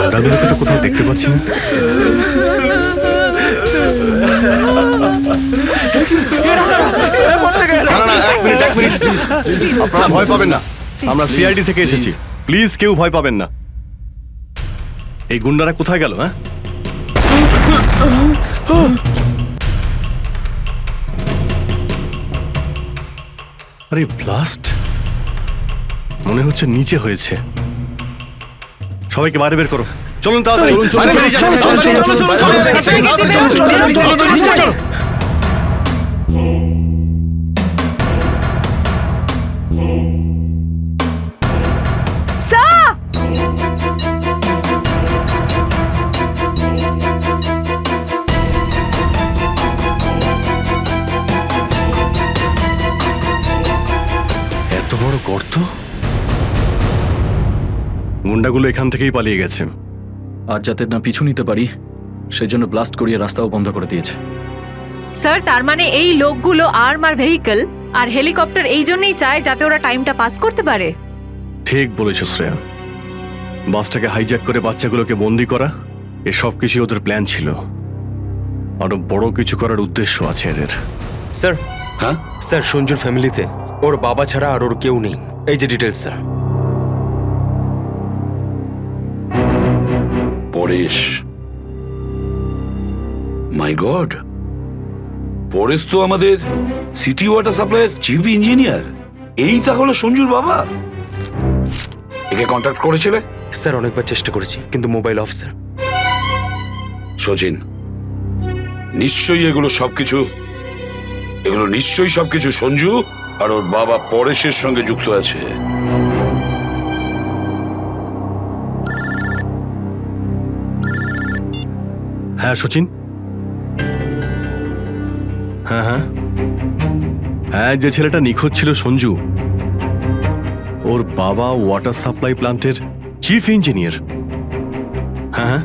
দাদাগুলোকে তো কোথাও দেখতে পাচ্ছি না। এক মিনিট প্লিজ, আপনারা ভয় পাবেন না, আমরা সিআইডি থেকে এসেছি, প্লিজ কেউ ভয় পাবেন না। এই গুন্ডারা কোথায় গেল? হ্যাঁ, আরে ব্লাস্ট মনে হচ্ছে নিচে হয়েছে। সবাইকে বাইরে বের করো, চলুন তাড়াতাড়ি। এত বড় গর্ত! গুন্ডাগুলো এখান থেকেই পালিয়ে গেছে। আজ যাতে না পিছু নিতে পারি সেই জন্য ব্লাস্ট করিয়ে রাস্তাও বন্ধ করে দিয়েছে। স্যার তার মানে এই লোকগুলো আর্মার ভেহিকল আর হেলিকপ্টার এই জন্যই চায় যাতে ওরা টাইমটা পাস করতে পারে। ঠিক বলেছ শ্রেয়া, বাসটাকে হাইজ্যাক করে বাচ্চাগুলোকে বন্দি করা, এসব কিছু ওদের প্ল্যান ছিল। আরো বড় কিছু করার উদ্দেশ্য আছে এদের। স্যার, হ্যাঁ স্যার, সঞ্জুর ফ্যামিলিতে ওর বাবা ছাড়া আর ওর কেউ নেই। এই যে ডিটেলস স্যার। পরেশ, মাই গড, পরেশ তো আমাদের সিটি ওয়াটার সাপ্লাইয়ের চিফ ইঞ্জিনিয়ার। এই তাহলে সঞ্জুর বাবা। একে কন্ট্যাক্ট করেছিলে? স্যার অনেকবার চেষ্টা করেছি কিন্তু মোবাইল অফ স্যার। সচিন, নিশ্চয়ই এগুলো সবকিছু সঞ্জু আর ওর বাবা পরেশের সঙ্গে যুক্ত আছে। হ্যাঁ সচিন, হ্যাঁ হ্যাঁ হ্যাঁ, যে ছেলেটা নিখোঁজ ছিল সঞ্জু, ওর বাবা ওয়াটার সাপ্লাই প্ল্যান্টের চিফ ইঞ্জিনিয়ার। হ্যাঁ হ্যাঁ,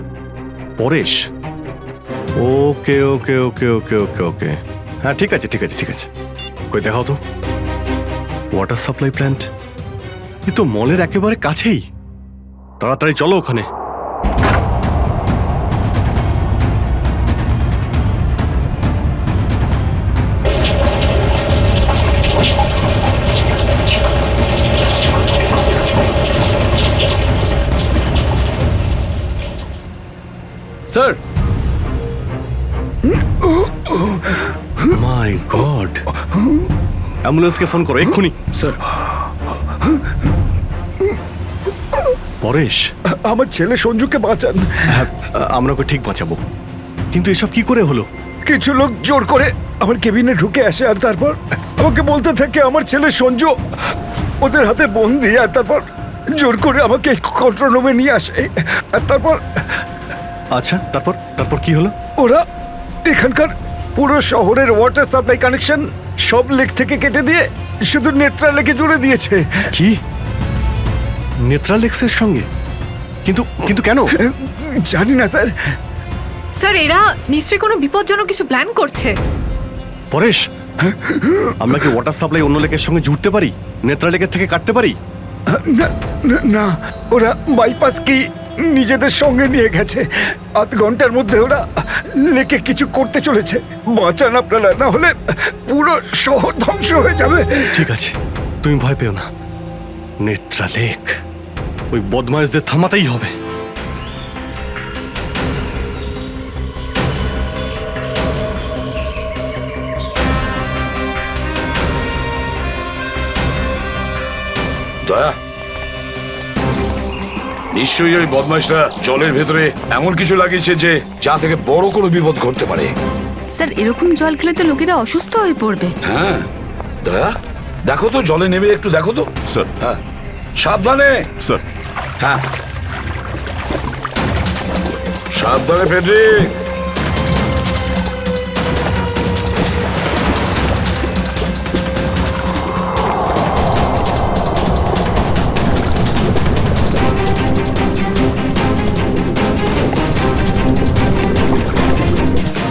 পরেশ। ওকে ওকে ওকে ওকে ওকে ওকে, হ্যাঁ ঠিক আছে ঠিক আছে ঠিক আছে। কই দেখাও তো ওয়াটার সাপ্লাই প্ল্যান্ট। এ তো মলের একেবারে কাছেই। তাড়াতাড়ি চলো ওখানে। স্যার, মাই গড, অ্যাম্বুলেন্সকে ফোন করো এক্ষুনি। স্যার, পরেশ, আমার ছেলে সঞ্জুকে বাঁচান। হ্যাঁ, আমরা ওকে ঠিক বাঁচাবো, কিন্তু এসব কি করে হলো? কিছু লোক জোর করে আমার কেবিনে ঢুকে আসে আর তারপর আমাকে বলতে থাকে আমার ছেলে সঞ্জু ওদের হাতে বন্দি, আর তারপর জোর করে আমাকে কন্ট্রোল রুমে নিয়ে আসে। আর তারপর আচ্ছা, তারপর তারপর কি হলো? ওরা এখানকার পুরো শহরের ওয়াটার সাপ্লাই কানেকশন সব লেক থেকে কেটে দিয়ে শুধু নেত্রা লেকে জুড়ে দিয়েছে। কি, নেত্রালেক্সের সঙ্গে? কিন্তু কিন্তু কেন জানি না স্যার। স্যার এরা নিশ্চয়ই কোনো বিপজ্জনক কিছু প্ল্যান করছে। পরেশ, আমরা কি ওয়াটার সাপ্লাই অন্য লেকের সঙ্গে জুড়তে পারি, নেত্রালেকের থেকে কাটতে পারি? না না, ওরা বাইপাস কি নিজেদের সঙ্গে নিয়ে গেছে। আধ ঘন্টার মধ্যে ওরা লেকে কিছু করতে চলেছে। বাঁচান আপনারা, না হলে পুরো শহর ধ্বংস হয়ে যাবে। ঠিক আছে, তুমি ভয় পেও না। নেত্রালেক, ওই বদমাইশদের থামাতেই হবে। দয়া, নিশ্চয়ই ওই বদমাইশরা জলের ভেতরে এমন কিছু লাগিয়েছে যে যা থেকে বড় কোনো বিপদ ঘটতে পারে। স্যার এরকম জল খেলে তো লোকেরা অসুস্থ হয়ে পড়বে। হ্যাঁ দয়া, দেখো তো জলে নেমে একটু দেখো তো। স্যার। হ্যাঁ, সাবধানে স্যার। হ্যাঁ সাবধানে ফেডরিক।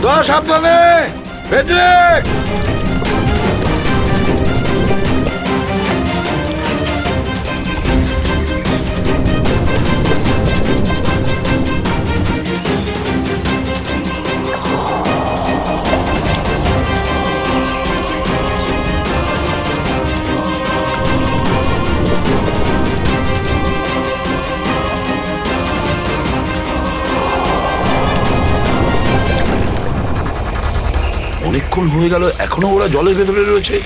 দয়া সাবধানে ফেডরিক। অনেকক্ষণ হয়ে গেল, এখনো ওরা জলের ভেতরে রয়েছে।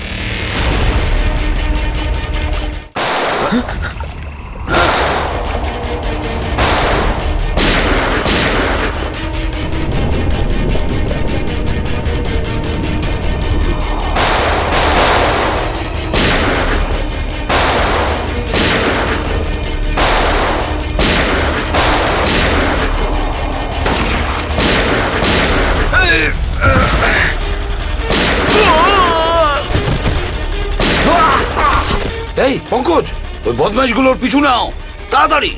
এই পঙ্কজ, ওই বদমাইশগুলোর পিছু নাও তাড়াতাড়ি।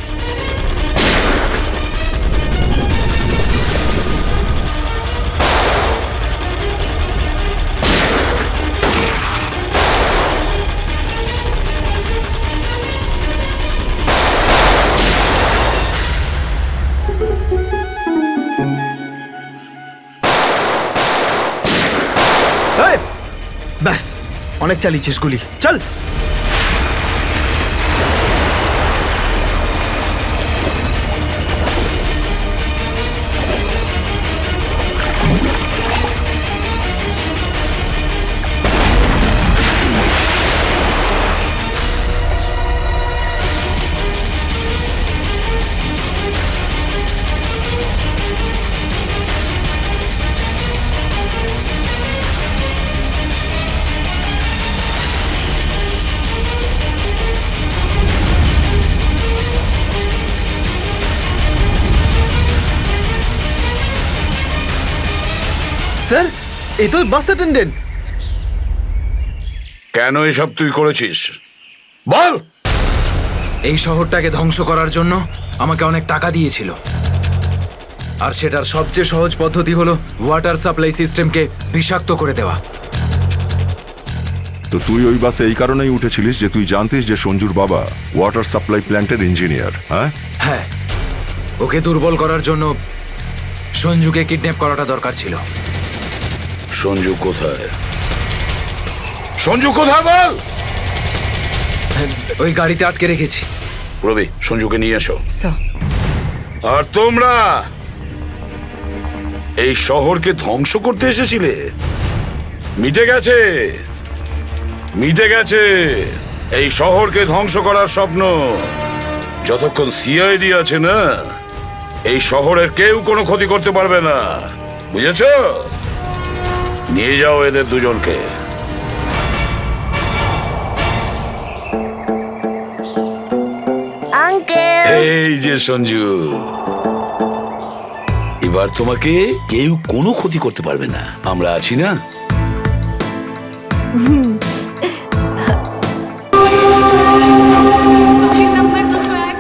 ব্যাস, অনেক চালিয়েছিস গুলি, চল। স্যার, এই তো বাস অ্যাটেন্ডেন্ট। কেন এসব তুই করেছিস বল? এই শহরটাকে ধ্বংস করার জন্য আমাকে অনেক টাকা দিয়েছিল, আর সেটার সবচেয়ে সহজ পদ্ধতি হলো ওয়াটার সাপ্লাই সিস্টেমকে বিষাক্ত করে দেওয়া। তো তুই ওই বাসে এই কারণেই উঠেছিলিস যে তুই জানতিস যে সঞ্জুর বাবা ওয়াটার সাপ্লাই প্ল্যান্টের ইঞ্জিনিয়ার? হ্যাঁ হ্যাঁ, ওকে দুর্বল করার জন্য সঞ্জুকে কিডন্যাপ করাটা দরকার ছিল। সঞ্জু কোথায়? সঞ্জু কোথায় বল? ওই গাড়িতে আটকে রেখেছি। রবি, সঞ্জুকে নিয়ে এসো। আর তোমরা এই শহরকে ধ্বংস করতে এসেছিলে? মিটে গেছে, মিটে গেছে এই শহরকে ধ্বংস করার স্বপ্ন। যতক্ষণ সিআইডি আছে না, এই শহরের কেউ কোনো ক্ষতি করতে পারবে না, বুঝেছ? নিয়ে যাও এদের দুজনকে। এই যে সঞ্জু, এবার তোমাকে কেউ কোনো ক্ষতি করতে পারবে না, আমরা আছি না? টোকেন নাম্বার 201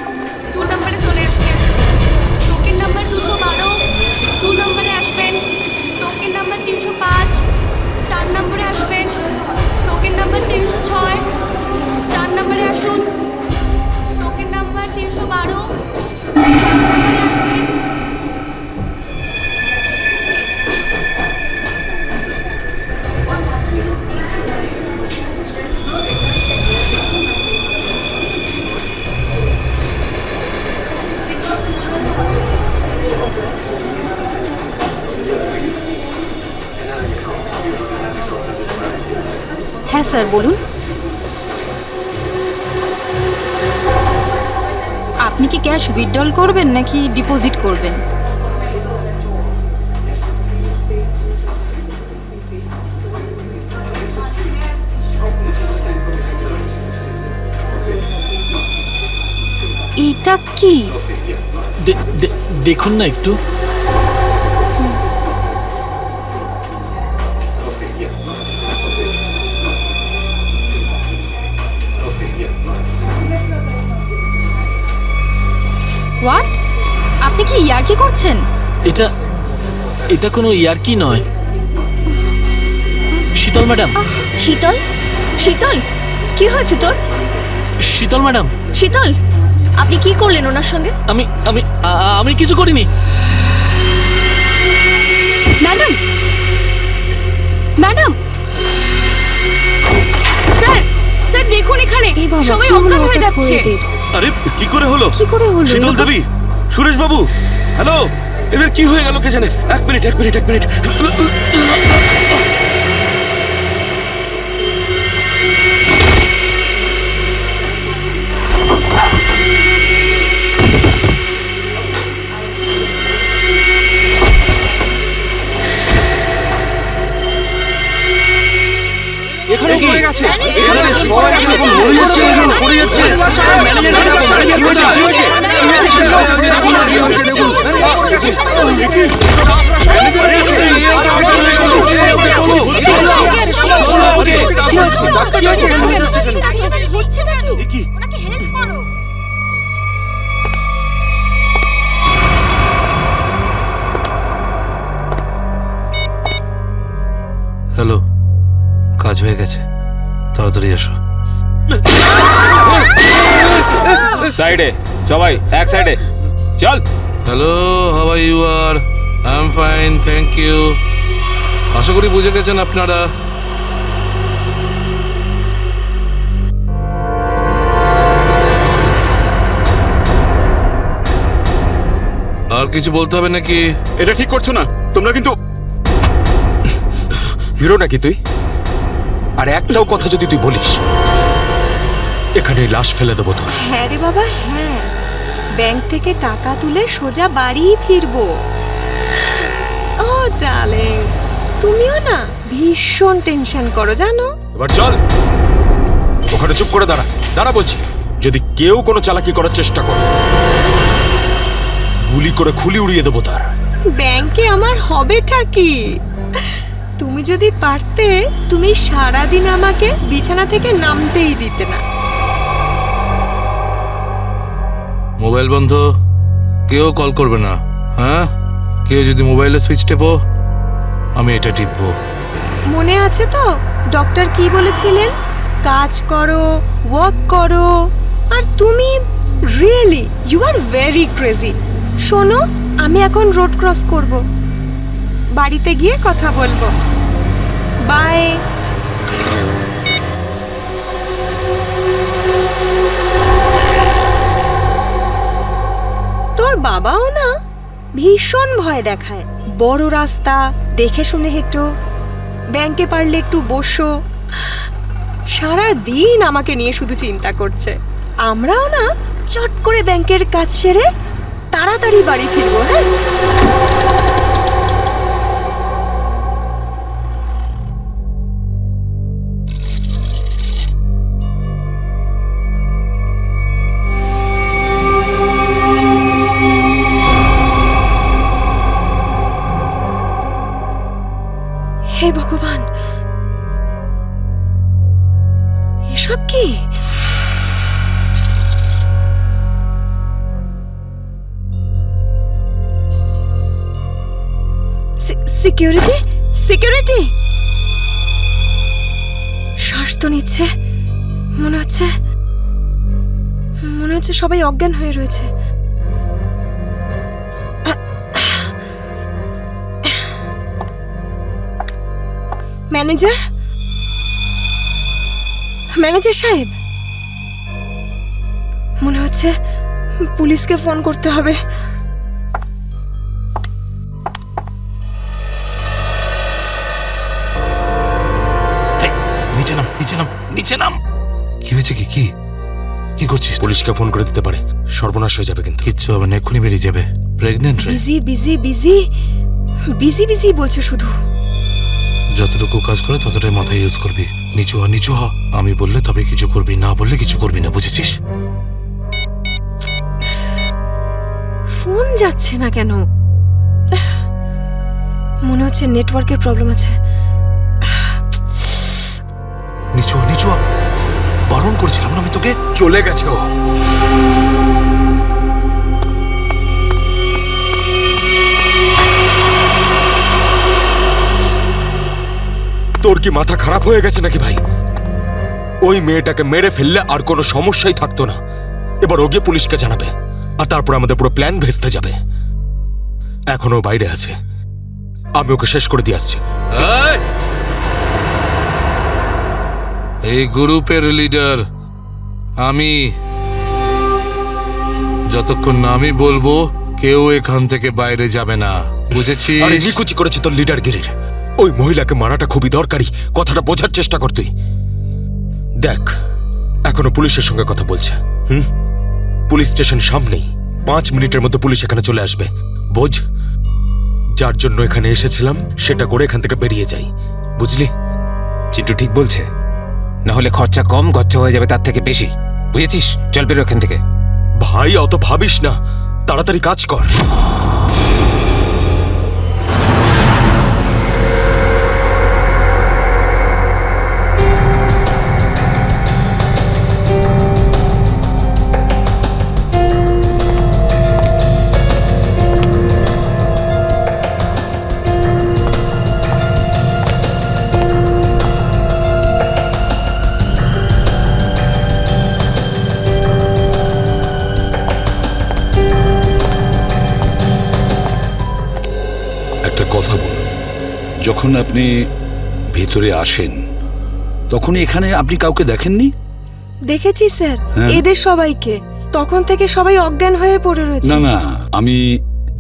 2 নম্বরে চলে আসবেন। টোকেন নাম্বার 212 2 নম্বরে আসবেন। টোকেন নাম্বার 305 4 নম্বরে আসবেন। টোকেন নাম্বার 306 4 নম্বরে আসুন। টোকেন নাম্বার 312 5 নম্বরে আসবেন। হ্যাঁ স্যার, বলুন। আপনি কি ক্যাশ উইথড্রল করবেন নাকি ডিপোজিট করবেন? এটা কি? দেখুন না একটু। হোয়াট? আপনি কি ইয়ার্কি করছেন? এটা কোনো ইয়ার্কি নয়। শীতল ম্যাডাম। শীতল? শীতল, কি হয়েছে তোর? শীতল ম্যাডাম। শীতল, আপনি কি করলেন ওনার সঙ্গে? আমি কিছু করিনি। ম্যাডাম, ম্যাডাম, স্যার, স্যার দেখুন এখানে সবাই অজ্ঞান হয়ে যাচ্ছে। আরে কি করে হলো? কি করে হলো? শীতল দেবী, সুরেশ বাবু, হ্যালো, এদের কি হয়ে গেল কে জানে? এক মিনিট হ্যালো, কাজ হয়ে গেছে, তাড়াতাড়ি এসো। সাইডে সবাই, এক সাইডে চল। Hello, how are you? আর I am fine, thank you. আশা করি বুঝে গেছেন আপনারা। আর কিছু বলতে হবে নাকি? এটা ঠিক করছো না তোমরা, কিন্তু হিরো নাকি তুই? আর একটাও কথা যদি তুই বলিস, এখানে লাশ ফেলে দেবো তোর। হ্যাঁ রে বাবা, হ্যাঁ, ব্যাংক থেকে টাকা তুলে সোজা বাড়িই ফিরবো। ও ডার্লিং, তুমিও না ভীষণ টেনশন করো জানো। এবার চল, ওখানে চুপ করে দাঁড়া, দাঁড়া বলছি। যদি কেউ কোনো চালাকি করার চেষ্টা করে, গুলি করে খুলি উড়িয়ে দেবো তার। ব্যাংকে আমার হবেটা কি? তুমি যদি পারতে, তুমি সারাদিন আমাকে বিছানা থেকে নামতেই দিতে না। মোবাইল বন্ধ, কেউ কল করবে না। হ্যাঁ, কেউ যদি মোবাইলে সুইচ টেপো, আমি এটা টিপবো। মনে আছে তো ডক্টর কি বলেছিলেন? কাজ করো, ওয়ার্ক করো। আর তুমি really you are very crazy. শোনো, আমি এখন রোড ক্রস করব, বাড়িতে গিয়ে কথা বলবো। বাই। তোর বাবাও না ভীষণ ভয় দেখায়। বড় রাস্তা দেখে শুনে হেঁটো, ব্যাংকে পারলে একটু বসো। সারা দিন আমাকে নিয়ে শুধু চিন্তা করছে। আমরাও না চট করে ব্যাংকের কাজ সেরে তাড়াতাড়ি বাড়ি ফিরবো। হ্যাঁ, হে ভগবান, এসব কি? Security, security. শ্বাস তো নিচ্ছে, মনে হচ্ছে সবাই অজ্ঞান হয়ে রয়েছে। ম্যানেজার, ম্যানেজার সাহেব, মনে হচ্ছে পুলিশকে ফোন করতে হবে। নিচে নাম, নিচে নাম, নিচে নাম। কি হয়েছে? কি কি কি করছিস? পুলিশকে ফোন করে দিতে পারে, সর্বনাশ হয়ে যাবে কিন্তু। কিচ্ছু হবে না, এক্ষুনি বেরিয়ে যাবে। প্রেগনেন্ট রে। Busy busy busy busy busy বলছে শুধু। যতটুকু কাজ করে ততটাই মাথায় ইউজ করবি। নিচু হ, নিচু হ। আমি বললে তবে কিছু করবি, না বললে কিছু করবি না, বুঝেছিস? ফোন যাচ্ছে না কেন? মনে হচ্ছে নেটওয়ার্কের প্রবলেম আছে। নিচু হ, নিচু হ। বারণ করেছিলাম না আমি তোকে? চলে গেছে ও। তোর কি মাথা খারাপ হয়ে গেছে নাকি ভাই? ওই মেয়েটাকে মেরে ফেললে আর কোনো সমস্যাই থাকতো না। এবার ও গিয়ে পুলিশকে জানাবে, আর তারপর আমাদের পুরো প্ল্যান ভেস্তে যাবে। এখনো বাইরে আছে, আমি ওকে শেষ করে দিয়ে আসছি। এই গ্রুপের লিডার আমি। যতক্ষণ না আমি বলবো, কেউ এখান থেকে বাইরে যাবে না, বুঝেছিস? আরে নিকুচি করেছে তোর লিডারগিরির। ওই মহিলাকে মারাটা খুবই দরকারি, কথাটা বোঝার চেষ্টা কর তুই। দেখ, এখনো পুলিশের সঙ্গে কথা বলছে। পুলিশ স্টেশন সামনেই, 5 মিনিটের মধ্যে পুলিশ এখানে চলে আসবে। বোঝ, যার জন্য এখানে এসেছিলাম সেটা করে এখান থেকে বেরিয়ে যাই, বুঝলি? চিন্টু ঠিক বলছে। না হলে খরচা কম গচ্চা হয়ে যাবে তার থেকে বেশি, বুঝেছিস? চল বেরো এখান থেকে। ভাই অত ভাবিস না, তাড়াতাড়ি কাজ কর। একটা কথা বলুন, যখন আপনি ভেতরে আসেন তখন এখানে আপনি কাউকে দেখেননি? দেখেছি স্যার, হ্যাঁ। এদের সবাইকে। তখন থেকে সবাই অজ্ঞান হয়ে পড়ে রয়েছে। না না, আমি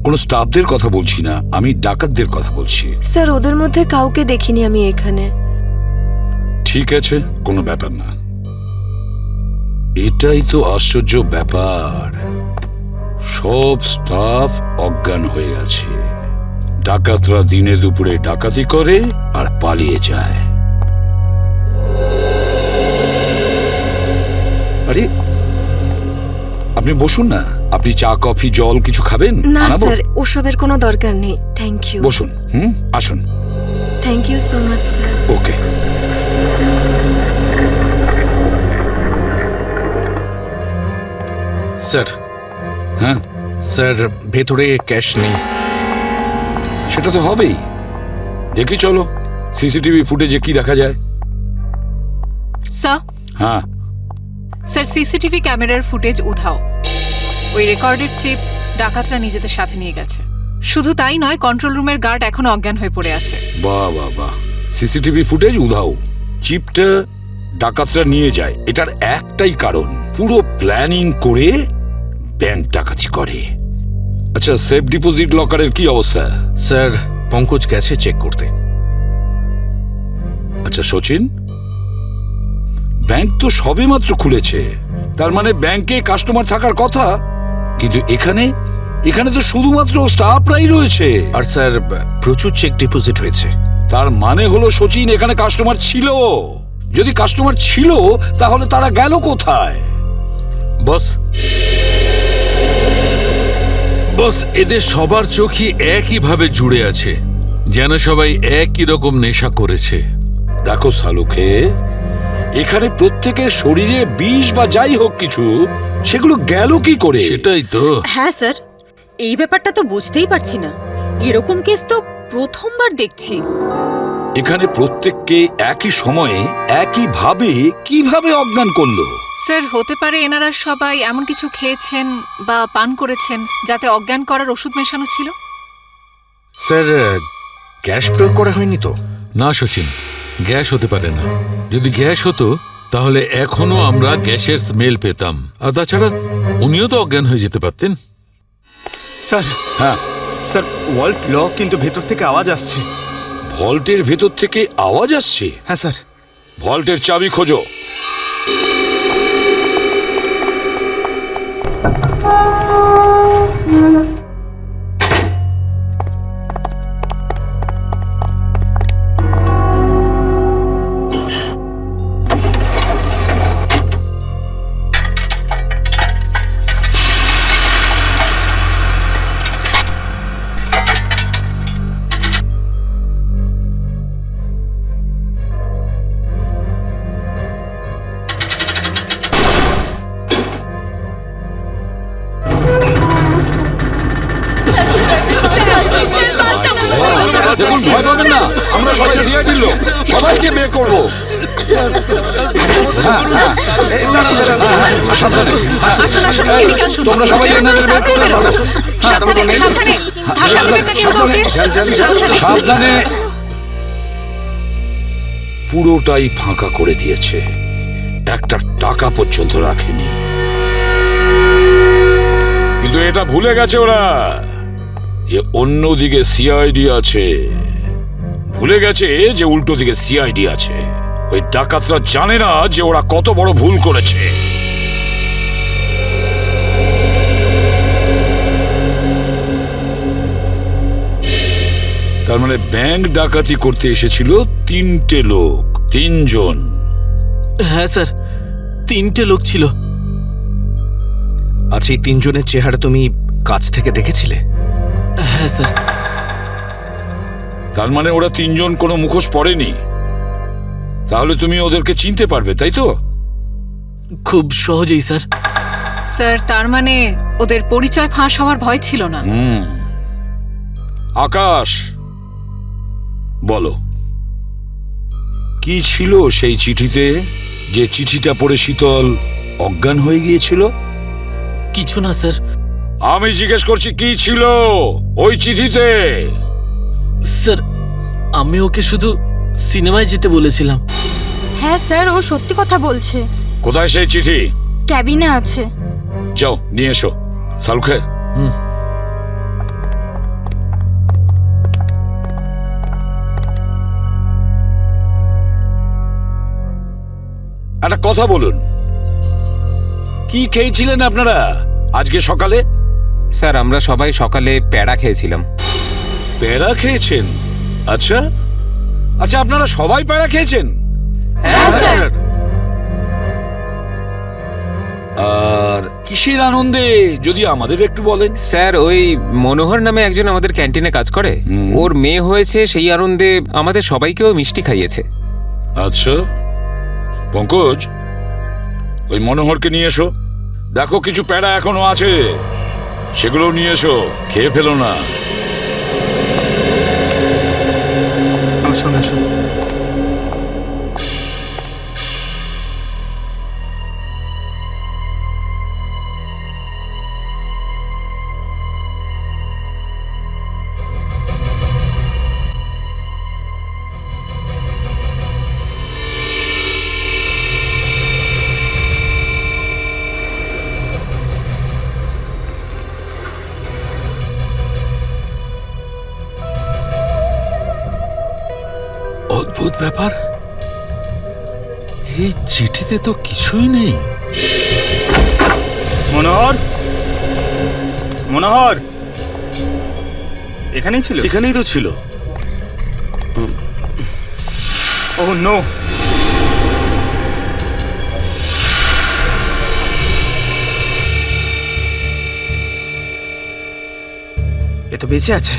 কোনো স্টাফদের কথা বলছি না, আমি ডাকাতদের কথা বলছি। স্যার, ওদের মধ্যে কাউকে দেখিনি আমি এখানে। ঠিক আছে, কোনো ব্যাপার না। এটাই তো আশ্চর্য ব্যাপার, সব স্টাফ অজ্ঞান হয়ে আছে। ডাকাতরা দিনে দুপুরে ডাকাতি করে আর পালিয়ে যায়। আরে আপনি বসুন না, আপনি চা কফি জল কিছু খাবেন? না আনাবো? স্যার, ওসবের কোনো দরকার নেই। Thank you. বসুন, আসুন। Thank you so much sir. Okay. Sir. হ্যাঁ স্যার, ভেতরে ক্যাশ নেই। সেটা তো হবেই। দেখি চলো সিসিটিভি ফুটেজে কি দেখা যায়। স্যার, হ্যাঁ স্যার সিসিটিভি ক্যামেরার ফুটেজ উধাও। ওই রেকর্ডেড চিপ ডাকাতরা নিজেদের সাথে নিয়ে গেছে। শুধু তাই নয়, কন্ট্রোল রুমের গার্ড এখনো অজ্ঞান হয়ে পড়ে আছে। বাহ বাহ বাহ, সিসিটিভি ফুটেজ উধাও, চিপটা ডাকাতরা নিয়ে যায়, এটার একটাই কারণ, পুরো প্ল্যানিং করে ব্যাংক ডাকাতি করে। আচ্ছা, সেফ ডিপোজিট লকারের কি অবস্থা? স্যার, পঙ্কজ গেছে চেক করতে। আচ্ছা সচিন, ব্যাংক তো সবেমাত্র খুলেছে, তার মানে ব্যাংকে কাস্টমার থাকার কথা, কিন্তু এখানে এখানে তো শুধুমাত্র স্টাফরাই রয়েছে। আর স্যার, প্রচুর চেক ডিপোজিট হয়েছে। তার মানে হলো সচিন, এখানে কাস্টমার ছিল। যদি কাস্টমার ছিল তাহলে তারা গেল কোথায়? বস, বস, এদের সবার চোখই একই ভাবে জুড়ে আছে, যেন সবাই একই রকম নেশা করেছে। দেখো সালুকে, এখানে প্রত্যেকের শরীরে বিষ বা যাই হোক কিছু, সেগুলো গেল কি করে? সেটাই তো। হ্যাঁ স্যার, এই ব্যাপারটা তো বুঝতেই পারছি না। এরকম কেস তো প্রথমবার দেখছি। এখানে প্রত্যেককে একই সময়ে একইভাবে কিভাবে অজ্ঞান করলো? স্যার, হতে পারে এনারা সবাই এমন কিছু খেয়েছেন বা পান করেছেন যাতে অজ্ঞান করার ওষুধ মেশানো ছিল। স্যার, গ্যাস প্রয়োগ করা হয়নি তো? না সচিন, গ্যাস হতে পারে না। যদি গ্যাস হতো তাহলে এখনো আমরা গ্যাসের স্মেল পেতাম। আর তাছাড়া উনিও তো অজ্ঞান হয়ে যেতে পারতেন। স্যার। হ্যাঁ স্যার, ওয়াল্ট লক, কিন্তু ভেতর থেকে আওয়াজ আসছে। ভল্টের ভেতর থেকে আওয়াজ আসছে? হ্যাঁ স্যার। ভল্টের চাবি খোঁজো। দেখুন, ভয় পাবেন না, আমরা সবাই সিআইডির লোক, সবাইকে বের করবো। তোমরা সবাই এনাদের বের করে দাও। সাবধানে। পুরোটাই ফাঁকা করে দিয়েছে, একটা টাকা পর্যন্ত রাখেনি। কিন্তু এটা ভুলে গেছে ওরা যে অন্যদিকে সিআইডি আছে। ভুলে গেছে যে উল্টো দিকে সিআইডি আছে। ওই ডাকাতরা জানে না যে ওরা কত বড় ভুল করেছে। তার মানে ব্যাংক ডাকাতি করতে এসেছিল 3টে লোক, 3 জন। হ্যাঁ স্যার, 3টে লোক ছিল। আচ্ছা, এই 3 জনের চেহারা তুমি কাছ থেকে দেখেছিলে? হ্যাঁ স্যার। তার মানে ওরা 3 জন কোনো মুখোশ পরেনি? তাহলে তুমি ওদেরকে চিনতে পারবে, তাই তো? খুব সহজেই স্যার। স্যার, তার মানে ওদের পরিচয় ফাঁস হওয়ার ভয় ছিল না। আকাশ, বলো কি ছিল সেই চিঠিতে, যে চিঠিটা পড়ে শীতল অজ্ঞান হয়ে গিয়েছিল? কিছু না স্যার। আমি জিজ্ঞেস করছি কি ছিল ওই চিঠিতে? স্যার, আমি ওকে শুধু সিনেমায় যেতে বলেছিলাম। হ্যাঁ স্যার, ও সত্যি কথা বলছে। কোথায় সেই চিঠি? ক্যাবিনে আছে। যাও নিয়ে এসো। সালুখে, একটা কথা বলুন, কি খেয়েছিলেন আপনারা আজকে সকালে? স্যার, আমরা সবাই সকালে প্যাড়া খেয়েছিলাম। প্যাড়া খেয়েছেন? আচ্ছা আচ্ছা, আপনারা সবাই প্যাড়া খেয়েছেন? হ্যাঁ স্যার। আর কিসের আনন্দে, যদি আমাদের একটু বলেন? স্যার, ওই মনোহর নামে একজন আমাদের ক্যান্টিনে কাজ করে, ওর মেয়ে হয়েছে, সেই আনন্দে আমাদের সবাইকেও মিষ্টি খাইয়েছে। আচ্ছা পঙ্কজ, ওই মনোহরকে নিয়ে এসো। দেখো কিছু প্যাড়া এখনো আছে, সেগুলো নিয়ে এসো, খেয়ে ফেলো না। আসুন আসুন। অদ্ভুত ব্যাপার, এই চিঠিতে তো কিছুই নেই। মনোহর, মনোহর এখানেই ছিল? এখানেই তো ছিল। ওহ নো, এ তো বেঁচে আছে।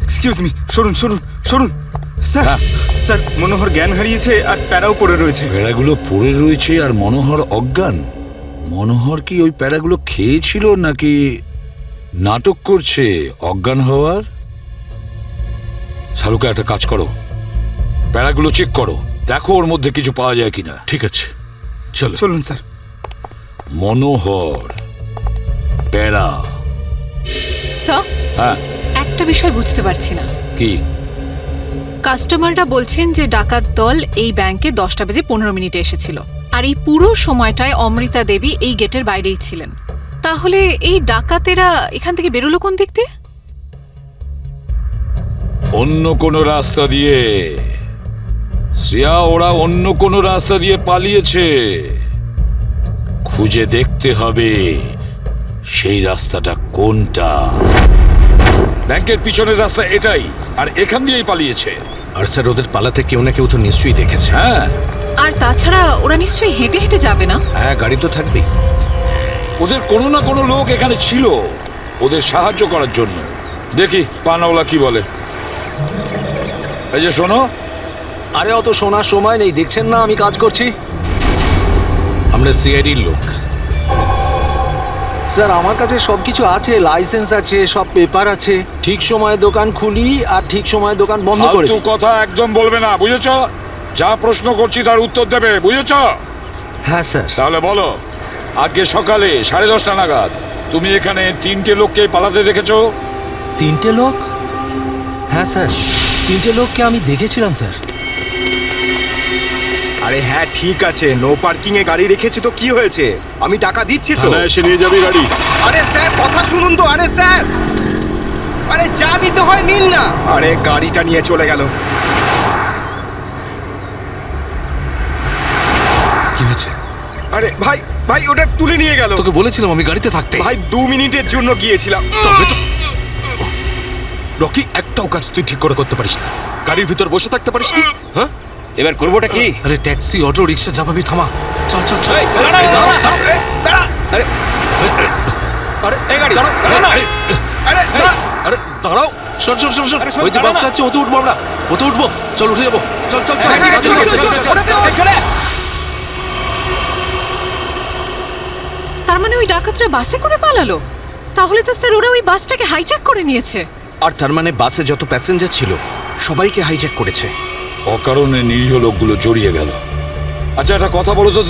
এক্সকিউজ মি, সরুন সরুন সরুন। স্যার, স্যার, মনোহর জ্ঞান হারিয়েছে আর প্যারাও পড়ে রয়েছে। প্যাড়াগুলো পড়ে রয়েছে আর মনোহর অজ্ঞান? মনোহর কি ওই প্যাড়াগুলো খেয়েছিল নাকি নাটক করছে অজ্ঞান হওয়ার? শালুকা, একটা কাজ করো, প্যাড়াগুলো চেক করো, দেখো ওর মধ্যে কিছু পাওয়া যায় কিনা। ঠিক আছে, চলো। চলুন স্যার। মনোহর, প্যাড়া। স্যার, হ্যাঁ, একটা বিষয় বুঝতে পারছি না। কি? কাস্টমাররা বলছেন যে ডাকাত দল এই ব্যাংকে 10:15 এসেছিল, আর এই পুরো সময়টায় অমৃতা দেবী এই গেটের বাইরেই ছিলেন। তাহলে এই ডাকাতেরা এখান থেকে বেরোলো কোন দিক দিয়ে? অন্য কোনো রাস্তা দিয়ে। শ্রেয়া, ওরা অন্য কোনো রাস্তা দিয়ে পালিয়েছে। খুঁজে দেখতে হবে সেই রাস্তাটা কোনটা। ব্যাংকের পিছনের রাস্তা এটাই, আর এখান দিয়েই পালিয়েছে। আর স্যার, ওদের পালাতে কেউ না কেউ তো নিশ্চয়ই দেখেছে। হ্যাঁ, আর তাছাড়া ওরা নিশ্চয়ই হেঁটে হেঁটে যাবে না? হ্যাঁ, গাড়ি তো থাকবেই। ওদের কোনো না কোনো লোক এখানে ছিল ওদের সাহায্য করার জন্য। দেখি পানাওয়ালা কি বলে। এই যে শোনো। আরে অত শোনার সময় নেই, দেখছেন না আমি কাজ করছি। আমরা সিআইডির লোক। স্যার, আমার কাছে সবকিছু আছে, লাইসেন্স আছে, সব পেপার আছে। ঠিক সময়ে দোকান খুলি আর ঠিক সময়ে দোকান বন্ধ করে ফালতু কথা একদম বলবে না, বুঝেছ? যা প্রশ্ন করছি তার উত্তর দেবে, বুঝেছ? হ্যাঁ স্যার। তাহলে বলো, আজকে সকালে 10:30 নাগাদ তুমি এখানে 3টে লোককে পালাতে দেখেছো? 3টে লোক? হ্যাঁ স্যার, 3টে লোককে আমি দেখেছিলাম স্যার। আরে হ্যাঁ ঠিক আছে, নো পার্কিং এ গাড়ি রেখেছি তো কি হয়েছে? আমি টাকা দিচ্ছি তো। থানায় এসে নিয়ে যাবি গাড়ি। আরে স্যার, কথা শুনুন তো। আরে স্যার, আরে যা নিতে হয় নিন না। আরে গাড়িটা নিয়ে চলে গেল। কি হয়েছে? আরে ভাই, ভাই ওটা তুলে নিয়ে গেল। তোকে বলেছিলাম আমি গাড়িতে থাকতে। ভাই 2 মিনিটের জন্য গিয়েছিলাম। তবে তো রকি, একটাও কাজ তুই ঠিক করে করতে পারিস না। গাড়ির ভিতর বসে থাকতে পারিস না? হ্যাঁ, এবার করবোটা কি? আরে ট্যাক্সি, অটো, রিক্সা যা পাবি থামা। চল চল চল। আরে আরে এই গাড়ি দাঁড়াও, আরে দাঁড়াও। শোন শোন শোন শোন, ওই যে বাসটা আছে ওতে উঠবো আমরা, ওতে উঠবো। চল উঠে যাবো, চল চল চল। তার মানে ওই ডাকাতরা বাসে করে পালালো? তাহলে তো স্যার ওরা ওই বাসটাকে হাইজ্যাক করে নিয়েছে। আর তার মানে বাসে যত প্যাসেঞ্জার ছিল সবাইকে হাইজ্যাক করেছে। অকারণে নিরীহ লোকগুলো জড়িয়ে গেল। আচ্ছা, একটা কথা বলো তো,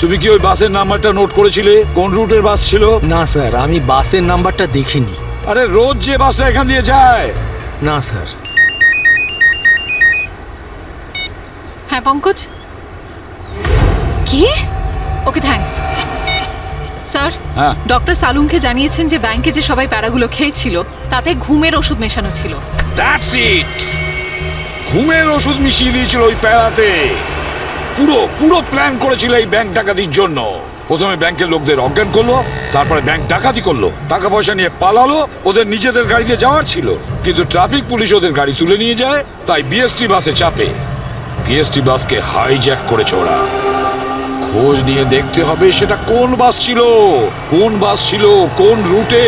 তুমি কি ওই বাসের নাম্বারটা নোট করেছিলে? কোন রুটের বাস ছিল? না স্যার, আমি বাসের নাম্বারটা দেখিনি। আরে রোজ যে বাসটা এখান দিয়ে যায়। না স্যার। হ্যাঁ পঙ্কজ, কি? Okay thanks sir. হ্যাঁ, ডক্টর সালুংকে জানিয়েছেন যে ব্যাংকে যে সবাই প্যারাগুলো খেয়েছিল তাতে ঘুমের ওষুধ মেশানো ছিল। That's it. ঘুমের ওষুধ মিশিয়ে দিয়েছিল ওই প্যারাতে। পুরো প্ল্যান করেছিল এই ব্যাংক ডাকাতির জন্য। প্রথমে ব্যাংকের লোকদের অজ্ঞান করলো, তারপরে ব্যাংক ডাকাতি করলো, টাকা পয়সা নিয়ে পালালো। ওদের নিজেদের গাড়িতে যাওয়ার ছিল, কিন্তু ট্রাফিক পুলিশ ওদের গাড়ি তুলে নিয়ে যায়, তাই বিএসটি বাসে চাপে। বিএসটি বাসকে হাইজ্যাক করেছে ওরা। খোঁজ নিয়ে দেখতে হবে সেটা কোন বাস ছিল, কোন রুটে।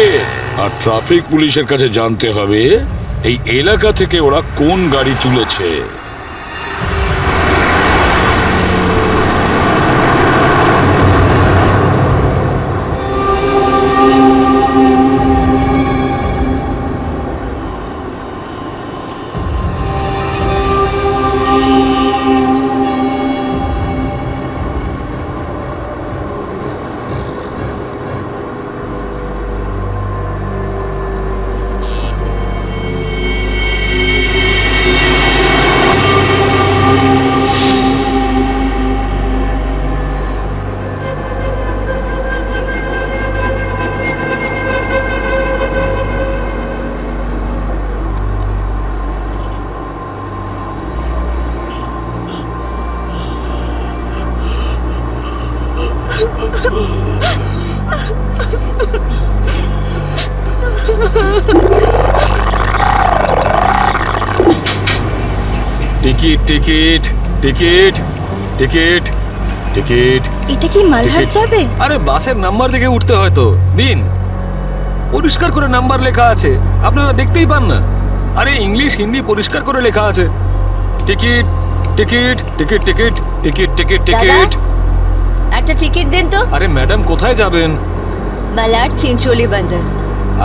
আর ট্রাফিক পুলিশের কাছে জানতে হবে এই এলাকা থেকে ওরা কোন গাড়ি তুলেছে। Ticket ticket ticket ticket ticket. এটা কি মালহাট যাবে? আরে বাসের নাম্বার দেখে উঠতে হয় তো। দিন, পরিষ্কার করে নাম্বার লেখা আছে, আপনারা দেখতেই পান না? আরে ইংলিশ হিন্দি পরিষ্কার করে লেখা আছে। Ticket ticket ticket ticket ticket ticket ticket. একটা টিকিট দিন তো। আরে ম্যাডাম কোথায় যাবেন? মালাড চিঞ্চোলি বন্দর।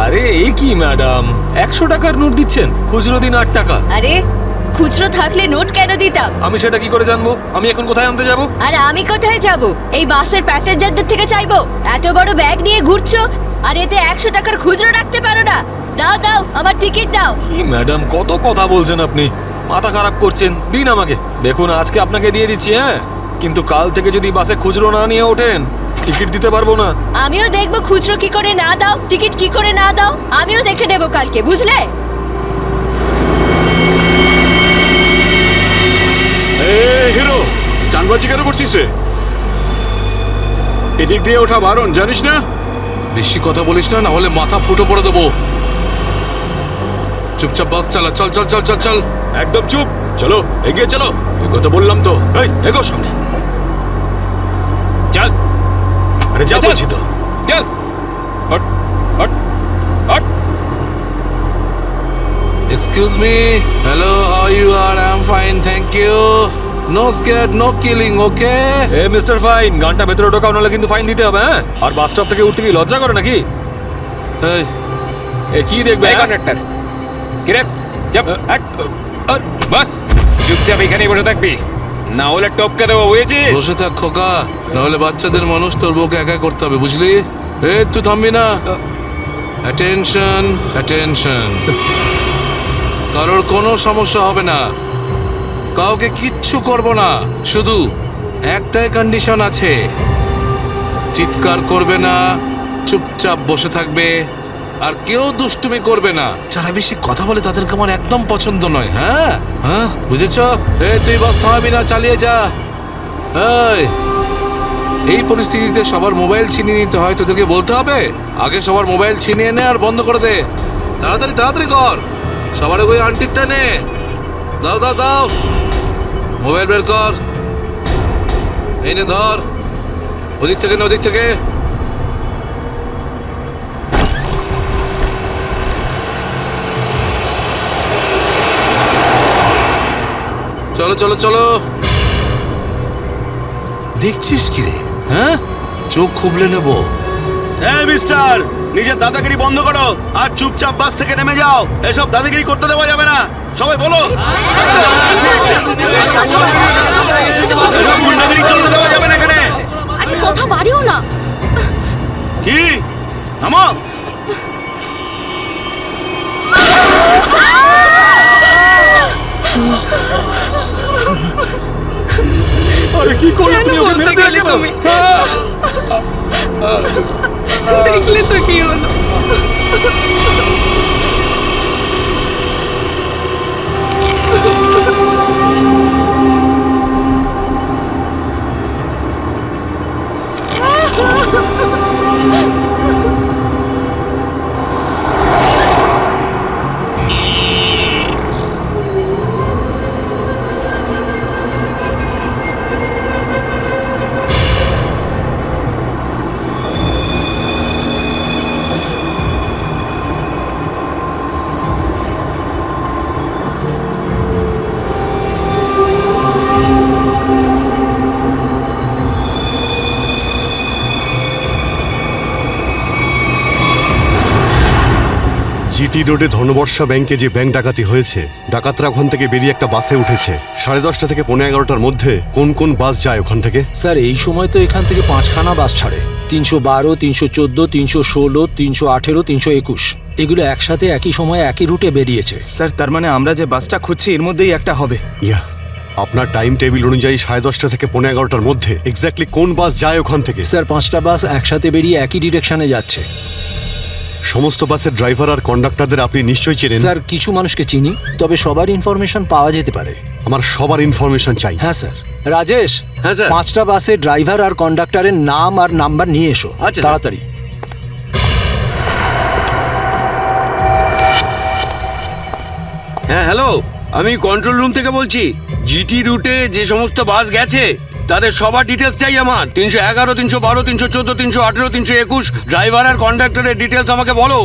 আরে এই কি ম্যাডাম, 100 টাকার নোট দিচ্ছেন, খুচরো দিন 8 টাকা। আরে খুচরো থাকলে নোট কেন দিতাম? আমি সেটা কি করে জানবো? আমি এখন কোথায় আনতে যাব? আর আমি কোথায় যাব? এই বাসের প্যাসেঞ্জারদের থেকে চাইবো? এত বড় ব্যাগ নিয়ে ঘুরছো আর এতে 100 টাকার খুচরো রাখতে পারো না? দাও দাও, আমার টিকিট দাও। কি ম্যাডাম, কত কথা বলছেন আপনি, মাথা খারাপ করছেন। দিন আমাকে। দেখুন আজকে আপনাকে দিয়ে দিচ্ছি, হ্যাঁ, কিন্তু কাল থেকে যদি বাসে খুচরো না নিয়ে ওঠেন টিকিট দিতে পারবো না। আমিও দেখবো খুচরো কি করে না দাও, টিকিট কি করে না দাও, আমিও দেখে দেবো কালকে, বুঝলে? হিরো, স্টানবাজি কেন করছিস রে? এদিক দিয়ে ওঠা বারণ, জানিস না? বেশি কথা বলিস না, না হলে মাথা ফুটো করে দেবো। চুপচাপ বাস চালা। চল চল চল চল চল। একদম চুপ। চলো এগিয়ে চলো। এই কথা বললাম তো। এই এগো সামনে। চল। আরে যা বলছি তো। চল। Hot hot hot. Excuse me. Hello, how you are? I'm fine, thank you. No scared, no killing, okay? A mister fine, গানটা ভেতরে ঢোকাও, নাহলে কিন্তু ফাইন দিতে হবে, হ্যাঁ? আর বাস স্টপ থেকে উঠতে কি লজ্জা করে নাকি? এই এ কি দেখবে কন্ডাক্টর? কিরে যাব হট। বাস চুপচাপ এখানেই বসে থাকবি, না হলে টপকে দেবো, বুঝেছিস? বসে থাক খোকা, না হলে বাচ্চাদের মানুষ তোর বউকে একা করতে হবে, বুঝলি? এই তুই থামবি না। Attention attention. কারোর কোনো সমস্যা হবে না, কাউকে কিচ্ছু করব না। শুধু একটাই কন্ডিশন আছে, চিৎকার করবে না, চুপচাপ বসে থাকবে, আর কেউ দুষ্টুমি করবে না। যারা বেশি কথা বলে তাদেরকে আমার একদম পছন্দ নয়। হ্যাঁ হ্যাঁ, বুঝেছ? তুই বাস থামাবি না, চালিয়ে যা। এই পরিস্থিতিতে সবার মোবাইল ছিনিয়ে নিতে হয়, তোদেরকে বলতে হবে? আগে সবার মোবাইল ছিনিয়ে নে আর বন্ধ করে দে। তাড়াতাড়ি তাড়াতাড়ি কর। সবার ওই আন্টিরটা নে। দাও দাও দাও, মোবাইল বের কর। এই নে ধর, ওদিক থেকে না ওদিক থেকে। চলো চলো চলো। দেখছিস কি রে? হ্যাঁ, চোখ খুবলে নেবো। এই মিস্টার, নিজের দাদাগিরি বন্ধ করো আর চুপচাপ বাস থেকে নেমে যাও। এসব দাদাগিরি করতে দেওয়া যাবে না, সবাই বলো। এসব গুন্ডাগিরি চলতে দেওয়া যাবে না এখানে। কথা বাড়িও না। কি নামো। আরে কি করলে তুমি? ওকে মেরে দিলে তুমি। দেখলে তো কি হলো। জিটি রোডে ধনবর্ষা ব্যাংকে যে ব্যাংক ডাকাতি হয়েছে, ডাকাতরা ওখান থেকে বেরিয়ে একটা বাসে উঠেছে। 10:30 থেকে 11:15টার মধ্যে কোন কোন বাস যায় ওখান থেকে? স্যার এই সময় তো এখান থেকে 5খানা বাস ছাড়ে। 312, 314, 316, 318, 321 এগুলো একসাথে একই সময় একই রুটে বেরিয়েছে। স্যার তার মানে আমরা যে বাসটা খুঁজছি এর মধ্যেই একটা হবে। ইয়া, আপনার টাইম টেবিল অনুযায়ী 10:30 থেকে 11:15টার মধ্যে এক্স্যাক্টলি কোন বাস যায় ওখান থেকে? স্যার 5টা বাস একসাথে বেরিয়ে একই ডিরেকশনে যাচ্ছে। সমস্ত বাসের ড্রাইভার আর কন্ডাক্টরদের আপনি নিশ্চয়ই চেনেন। স্যার কিছু মানুষকে চিনি, তবে সবার ইনফরমেশন পাওয়া যেতে পারে। আমার সবার ইনফরমেশন চাই। হ্যাঁ স্যার। রাজেশ, হ্যাঁ স্যার। 5টা বাসের ড্রাইভার আর কন্ডাক্টরের নাম আর নাম্বার নিয়ে এসো। আচ্ছা, স্যার। তাড়াতাড়ি। হ্যাঁ হ্যালো, আমি কন্ট্রোল রুম থেকে বলছি। জিটি রুটে যে সমস্ত বাস গেছে তাদের সবার ডিটেলস চাই আমার। 311, 312, 314, 318, 321 ড্রাইভার আর কন্ডাক্টরের ডিটেলস আমাকে বলো।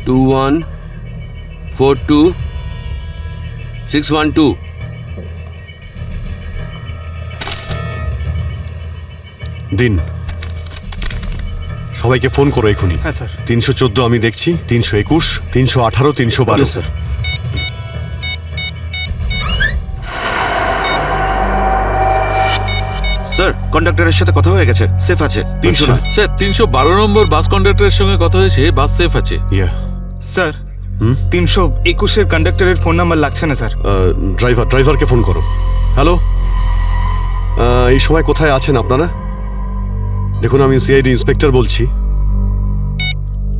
টু 1 4 2 6 1 2। দিন, সবাইকে ফোন করো এখনই। হ্যাঁ স্যার। 314 আমি দেখছি, 321, 318, 312। স্যার। স্যার কন্ডাক্টরের সাথে কথা হয়ে গেছে, সেফ আছে। 300 না স্যার 312 নম্বর বাস কন্ডাক্টরের সঙ্গে কথা হয়েছে, বাস সেফ আছে। স্যার 321-এর কন্ডাক্টরের ফোন নাম্বার লাগছে না স্যার। ড্রাইভারকে ফোন করো। হ্যালো, এই সময় কোথায় আছেন আপনারা? দেখুন আমি সিআইডি ইন্সপেক্টর বলছি।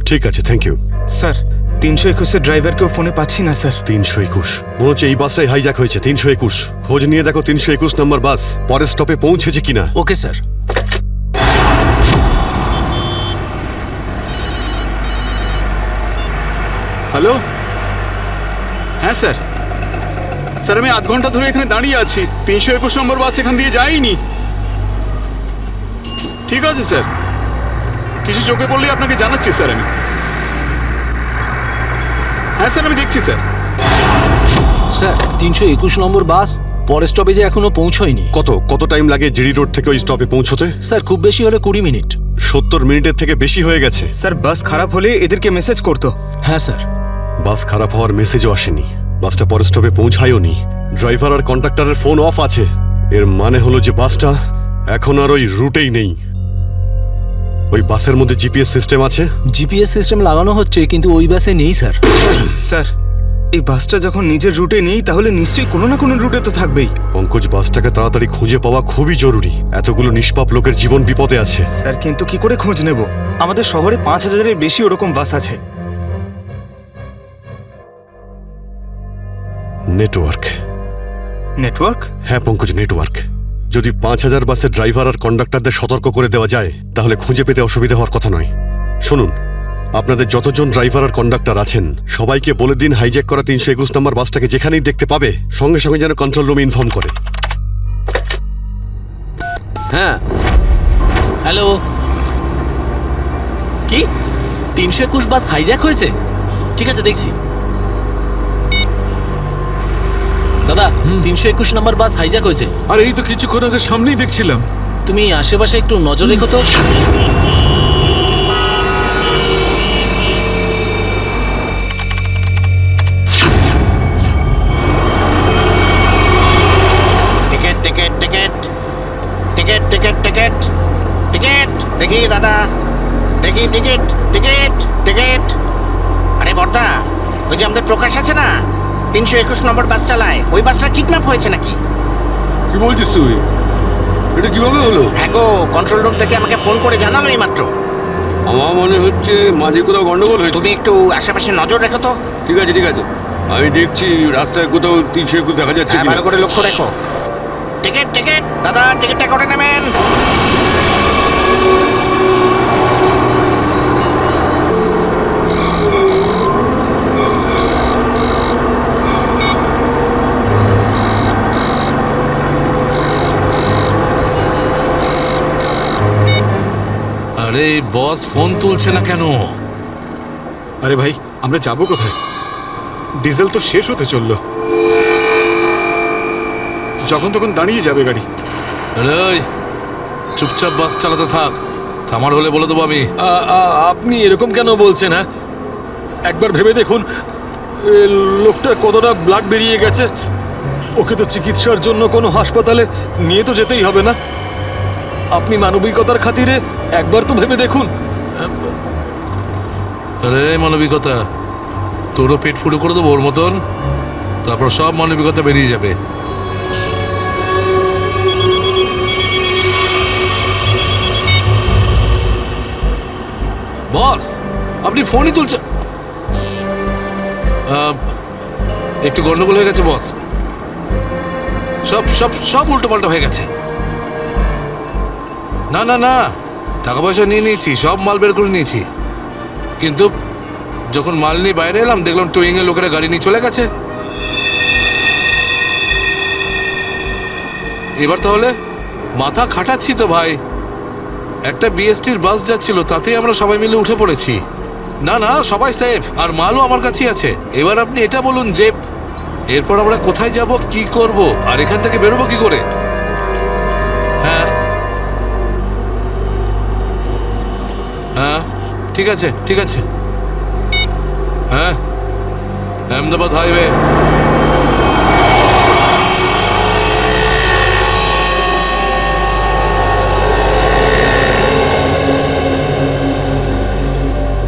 ঠিক আছে, থ্যাংক ইউ। স্যার 321-এর ড্রাইভারকেও ফোনে পাচ্ছি না স্যার। 321 মনে হচ্ছে এই বাসটাই হাইজ্যাক হয়েছে। 321 খোঁজ নিয়ে দেখো 321 নম্বর বাস পরের স্টপে পৌঁছেছে কিনা। Okay sir. হ্যালো, হ্যাঁ স্যার। স্যার আমি আধ ঘন্টা ধরে এখানে দাঁড়িয়ে আছি। 321 নম্বর বাস এখান দিয়ে যায়নি। ঠিক আছে স্যার, কিছু চোখে পড়লে আপনাকে জানাচ্ছি স্যার আমি। হ্যাঁ স্যার আমি দেখছি স্যার। স্যার 321 নম্বর বাস পরের স্টপেজে এখনো পৌঁছয়নি। কত টাইম লাগে জিডি রোড থেকে ওই স্টপে পৌঁছতে? স্যার খুব বেশি হলে 20 মিনিট। 70 মিনিটের থেকে বেশি হয়ে গেছে। স্যার বাস খারাপ হলে এদেরকে মেসেজ করতো। হ্যাঁ স্যার। বাস খারাপ হওয়ার মেসেজও আসেনি, বাসটা পরের স্টপে পৌঁছায়ও নি। ড্রাইভার আর কন্ডাক্টরের ফোন অফ আছে। এর মানে হলো যে বাসটা এখন আর ওই রুটেই নেই। ওই বাসের মধ্যে জিপিএস সিস্টেম আছে? জিপিএস সিস্টেম লাগানো হচ্ছে, কিন্তু ওই বাসে নেই স্যার। স্যার এই বাসটা যখন নিজের রুটে নেই তাহলে নিশ্চয়ই কোনো না কোনো রুটে তো থাকবেই। পঙ্কজ, বাসটাকে তাড়াতাড়ি খুঁজে পাওয়া খুবই জরুরি। এতগুলো নিষ্পাপ লোকের জীবন বিপদে আছে। স্যার কিন্তু কি করে খোঁজ নেব? আমাদের শহরে 5000-এর বেশি ওরকম বাস আছে। নেটওয়ার্ক। নেটওয়ার্ক? হ্যাঁ পঙ্কজ, নেটওয়ার্ক। যদি 5000 বাসের ড্রাইভার আর কন্ডাক্টরদের সতর্ক করে দেওয়া যায় তাহলে খুঁজে পেতে অসুবিধা হওয়ার কথা নয়। শুনুন, আপনাদের যতজন ড্রাইভার আর কন্ডাক্টর আছেন সবাইকে বলে দিন হাইজ্যাক করা 321 নম্বর বাসটাকে যেখানেই দেখতে পাবে সঙ্গে সঙ্গে যেন কন্ট্রোল রুমে ইনফর্ম করে। হ্যাঁ, হ্যালো। কি 321 বাস হাইজ্যাক হয়েছে? ঠিক আছে, দেখছি। দাদা, 321 নম্বর বাস হাইজ্যাক হয়েছে। আর এই তো কিছুক্ষণ আগে সামনেই দেখছিলাম। তুমি আশেপাশে একটু নজর রেখো তো। Ticket ticket ticket ticket ticket ticket ticket দেখি দাদা, দেখি টিকিট টিকিট টিকিট। আরে বর্দা, ওই যে আমাদের প্রকাশ আছে না, 321 নম্বর বাস চালায়, ওই বাসটা কিডন্যাপ হয়েছে নাকি? কি বলছিস তুই? এটা কিভাবে হলো? হ্যাঁ গো, কন্ট্রোল রুম থেকে আমাকে ফোন করে জানালো এই মাত্র। আমার মনে হচ্ছে মাঝে কোথাও গন্ডগোল হয়েছে। তুমি একটু আশেপাশে নজর রেখো তো। ঠিক আছে ঠিক আছে, আমি দেখছি রাস্তায় কোথাও 321 দেখা যাচ্ছে হ্যাঁ, কিনা। ভালো করে লক্ষ্য রেখো। টিকিট টিকিট দাদা, টিকিটটা করে নেবেন। আরে বস ফোন তুলছে না কেন? আরে ভাই, আমরা যাবো কোথায়? ডিজেল তো শেষ হতে চললো, যখন তখন দাঁড়িয়ে যাবে গাড়ি। আরে ওই, চুপচাপ বাস চালাতে থাক, থামার হলে বলে দেবো আমি। আপনি এরকম কেন বলছেন? হ্যাঁ, একবার ভেবে দেখুন লোকটার কতটা ব্লাড বেরিয়ে গেছে। ওকে তো চিকিৎসার জন্য কোনো হাসপাতালে নিয়ে তো যেতেই হবে না? আপনি মানবিকতার খাতিরে একবার তো ভেবে দেখুন। আরে মানবিকতা, তোরও পেট ফুটো করে দেবো ওর মতন, তারপর সব মানবিকতা বেরিয়ে যাবে। বস, আপনি ফোনই তুলছেন। একটু গন্ডগোল হয়ে গেছে বস, সব সব সব উল্টো পাল্টা হয়ে গেছে। না না না, টাকা পয়সা নিয়ে নিয়েছি, সব মাল বের করে নিয়েছি, কিন্তু যখন মাল নিয়ে বাইরে এলাম দেখলাম টোয়িং এর লোকেরা গাড়ি নিয়ে চলে গেছে। এবার তাহলে মাথা খাটাচ্ছি তো ভাই। একটা বিএসটির বাস যাচ্ছিল, তাতেই আমরা সবাই মিলে উঠে পড়েছি। না না, সবাই সেফ, আর মালও আমার কাছেই আছে। এবার আপনি এটা বলুন যে এরপর আমরা কোথায় যাব, কি করব, আর এখান থেকে বেরোবো কি করে? হ্যাঁ হ্যাঁ, ঠিক আছে ঠিক আছে। হ্যাঁ, আহমেদাবাদ হাইওয়ে।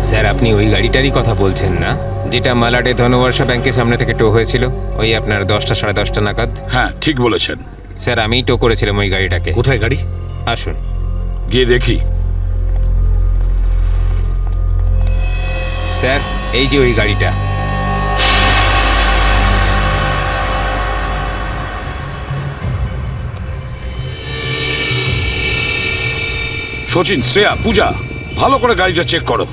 স্যার, আপনি ওই গাড়িটারই কথা বলছেন না, যেটা মালাডে ধনবর্ষা ব্যাংকের সামনে থেকে টো হয়েছিল ওই আপনার 10টা সাড়ে 10টা নাগাদ? হ্যাঁ, ঠিক বলেছেন স্যার, আমিই টো করেছিলাম ওই গাড়িটাকে। কোথায় গাড়ি? আসুন গিয়ে দেখি। স্যার, এই যে ওই গাড়িটা। সচিন, শ্রেয়া, পূজা, ভালো করে গাড়িটা চেক করো।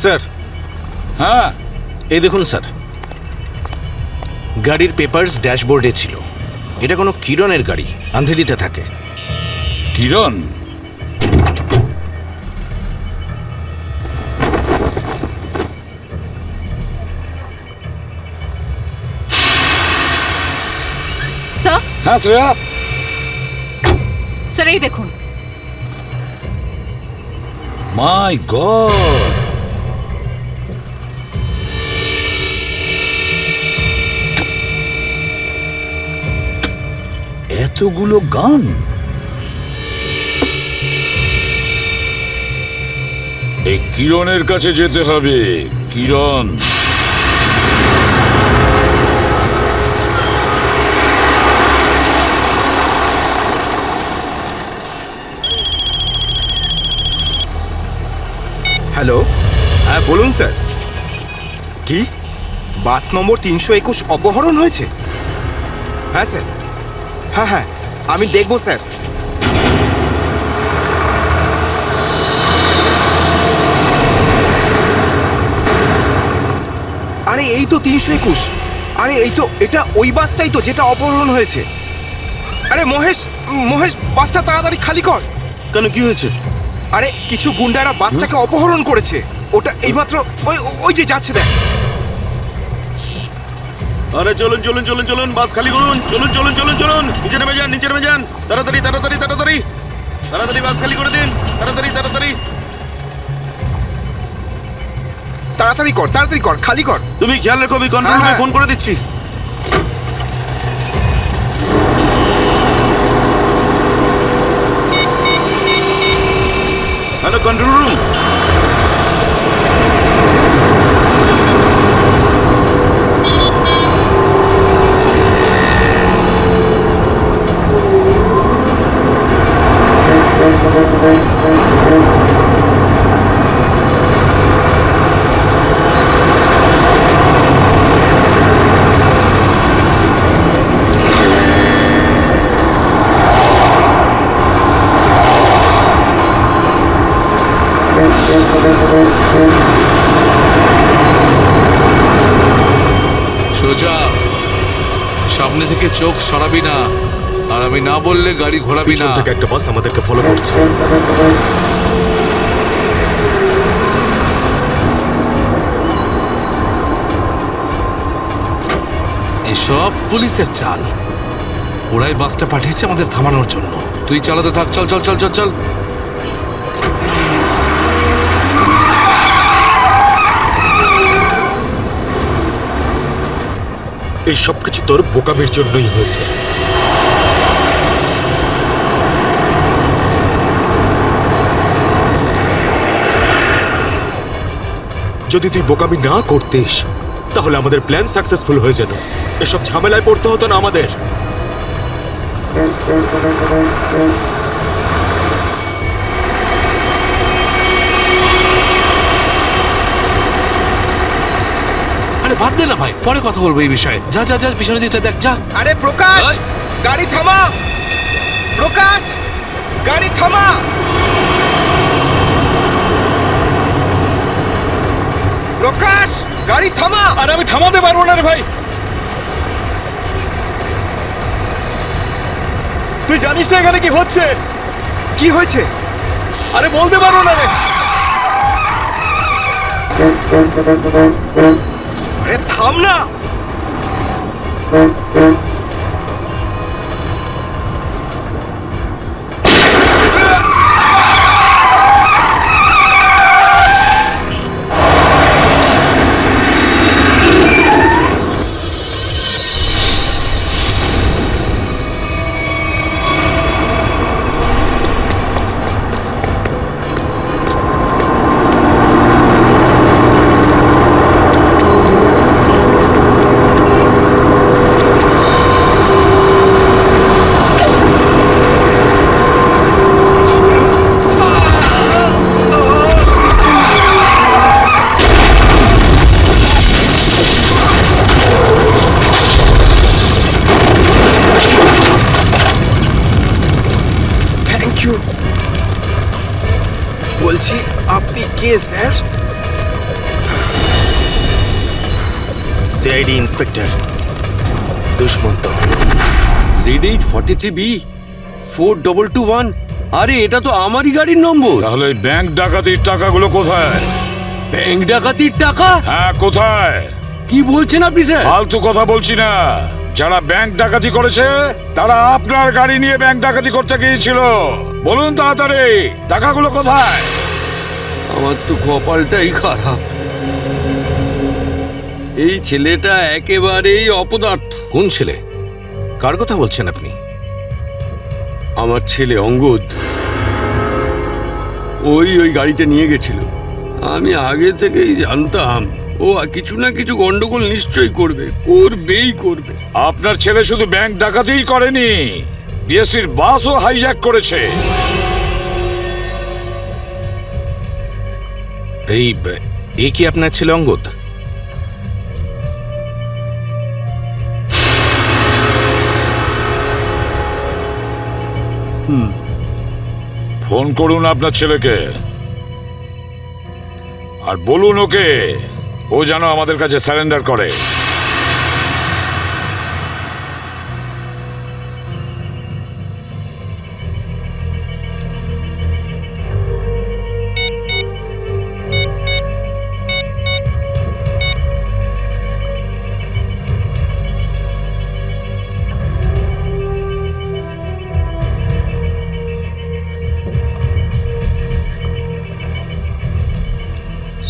স্যার। হ্যাঁ, এই দেখুন স্যার, গাড়ির পেপারস ড্যাশবোর্ডে ছিল। এটা কোনো কিরণের গাড়ি, আন্ধেরিতে থাকে। কিরণ? স্যার, হ্যাঁ শ্রেয়া। স্যার এই দেখুন। মাই গড, এতগুলো গান? এই কিরণের কাছে যেতে হবে। কিরণ, হ্যালো, হ্যাঁ বলুন স্যার। কি বাস নম্বর 321 অপহরণ হয়েছে? হ্যাঁ স্যার, হ্যাঁ হ্যাঁ আমি দেখব স্যার। আরে এই তো 321। আরে এই তো, এটা ওই বাসটাই তো যেটা অপহরণ হয়েছে। আরে মহেশ, মহেশ বাসটা তাড়াতাড়ি খালি কর। কেন, কি হয়েছে? আরে কিছু গুন্ডারা বাসটাকে অপহরণ করেছে। ওটা এইমাত্র ওই ওই যে যাচ্ছে দেখ। আরে চলুন চলুন চলুন চলুন, বাস খালি করুন। চলুন চলুন চলুন চলুন, নিচে নেমে যান, নিচে নেমে যান। তাড়াতাড়ি তাড়াতাড়ি তাড়াতাড়ি তাড়াতাড়ি বাস খালি করে দিন। তাড়াতাড়ি তাড়াতাড়ি তাড়াতাড়ি কর, তাড়াতাড়ি কর, খালি কর। তুমি খেয়াল রেখো, আমি কন্ট্রোল রুমে ফোন করে দিচ্ছি। Hello control room. সোজা সামনে থেকে চোখ সরাবি না, আর আমি না বললে গাড়ি ঘোরাবি না। থেকে একটা বাস আমাদেরকে ফলো করছে। এসব পুলিশের চাল। ওরাই বাসটা পাঠিয়েছে আমাদের থামানোর জন্য। তুই চালাতে থাক, চল চল চল চল চল। এই সবকিছু তোর বোকামির জন্যই হয়েছে। যদি তুই বোকামি না করতিস তাহলে আমাদের প্ল্যান সাকসেসফুল হয়ে যেত। এসব ঝামেলায় পড়তে হতো না আমাদের। আরে বাদ দে না ভাই, পরে কথা বলবো এই বিষয়ে। যা যা যা, পিছনের দিকটা দেখ, যা। আরে প্রকাশ, গাড়ি থামা। প্রকাশ, গাড়ি থামা। প্রকাশ, গাড়ি থামা। আরে আমি থামাতে পারবো না রে ভাই। তুই জানিস না এখানে কি হচ্ছে? কি হয়েছে? আরে বলতে পারবো না রে। আরে থাম না। বলছি আপনি কে sir? CID inspector Dushmant. Z843B 4221। আরে এটা তো আমারই গাড়ির নম্বর। তাহলে ব্যাংক ডাকাতির টাকাগুলো কোথায়? ব্যাংক ডাকাতির টাকা? হ্যাঁ, কোথায়? কি বলছেন আপনি স্যার? ফালতু কথা বলছি না। যারা ব্যাংক ডাকাতি করেছে তারা আপনার গাড়ি নিয়ে ব্যাংক ডাকাতি করতে গিয়েছিল। বলুন তাড়াতাড়ি, টাকাগুলো কোথায়? আমার তো কপালটাই খারাপ। এই ছেলেটা একেবারেই অপদার্থ। কোন ছেলে? কার কথা বলছেন আপনি? আমার ছেলে অঙ্গদ ওই গাড়িটা নিয়ে গেছিল। আমি আগে থেকেই জানতাম ও কিছু না কিছু গন্ডগোল নিশ্চয়ই করবে। আপনার ছেলে শুধু ব্যাংক ডাকাতিই করেনি, বিএসটির বাসও হাইজ্যাক করেছে। এ কি আপনার ছেলে অঙ্গদ? ফোন করুন আপনার ছেলেকে আর বলুন ওকে ও যেন আমাদের কাছে সারেন্ডার করে।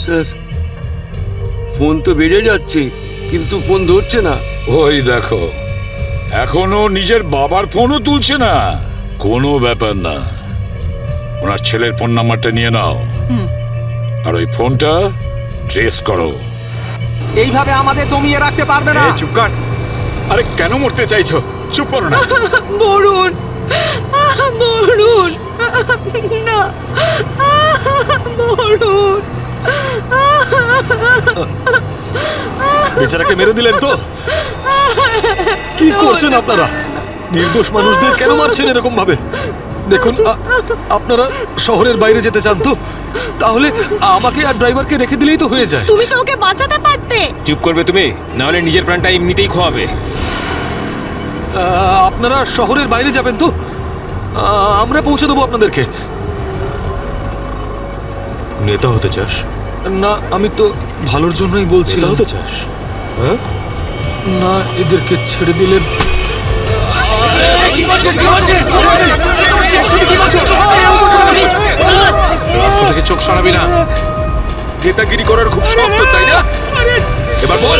স্যার, ফোন তো বেজে যাচ্ছে কিন্তু ফোন ধরছে না। ওই দেখো, এখনো নিজের বাবার ফোনও তুলছে না। কোনো ব্যাপার না, ওনার ছেলের ফোন নাম্বারটা নিয়ে নাও আর ওই ফোনটা ট্রেস করো। এইভাবে আমাদের দমিয়ে রাখতে পারবে না। চুপ কর। আরে কেন মরতে চাইছো? চুপ করো না। বরুণ, বরুণ, না, বরুণ। বেচারাকে মেরে দিলেন তো? কি করছেন আপনারা? নির্দোষ মানুষদের কেন মারছেন এরকম ভাবে? দেখুন, আপনারা শহরের বাইরে যেতে চান তো তাহলে আমাকে আর ড্রাইভারকে রেখে দিলেই তো হয়ে যায়। তুমি তো ওকে বাঁচাতে পারতে। চুপ করবে তুমি, না হলে নিজের প্রাণটা এমনিতেই খোয়াবে। আপনারা শহরের বাইরে যাবেন তো? আমরা পৌঁছে দেবো আপনাদেরকে। নেতা হতে চাস? না, আমি তো ভালোর জন্যই বলছি। নেতা হতে চাস? হ্যাঁ, না, এদেরকে ছেড়ে দিলে রাস্তা থেকে চোখ সরাবি না। নেতাগিরি করার খুব শখ তো, তাই না? এবার বল,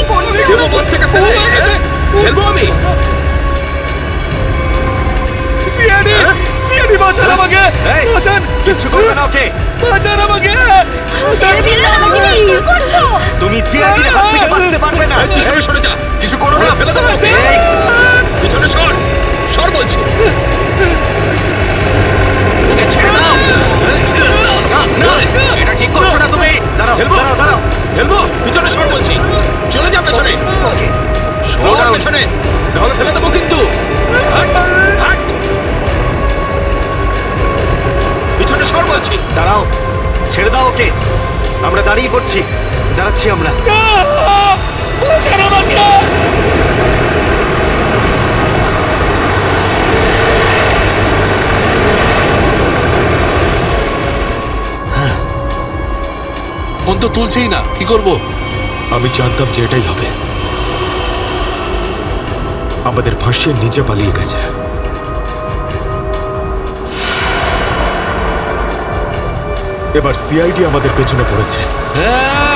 দেবো বাস থেকে ফেলে? ফেলবো আমি? সিআইডি বাঁচান আমাকে, বাঁচান। কিছু করবে না ওকে, বাঁচান আমাকে। ছেড়ে দিন না আমাকে, প্লিজ। তুমি সিআইডির হাত থেকে বাঁচতে পারবে না। পিছনে সরে যা, কিছু করো না, ফেলে দেবো। পিছনে সর, সর বলছি। ওকে ছেড়ে দাও। না, এটা ঠিক করছো না তুমি। দাঁড়াও, দাঁড়াও। ফেলবো, পিছনে সর বলছি। চলে যা পেছনে। ওকে সর পেছনে, নাহলে ফেলে দেবো কিন্তু। হাট, হাট। পিছনে সর বলছি। দাঁড়াও, ছেড়ে দাও ওকে। আমরা দাঁড়িয়ে পড়ছি, দাঁড়াচ্ছি আমরা। ফোন তো তুলছেই না, কি করব? আমি জানতাম যে এটাই হবে। আমাদের ফাঁসিয়ে নিচে পালিয়ে গেছে। এবার সিআইডি আমাদের পেছনে পড়েছে।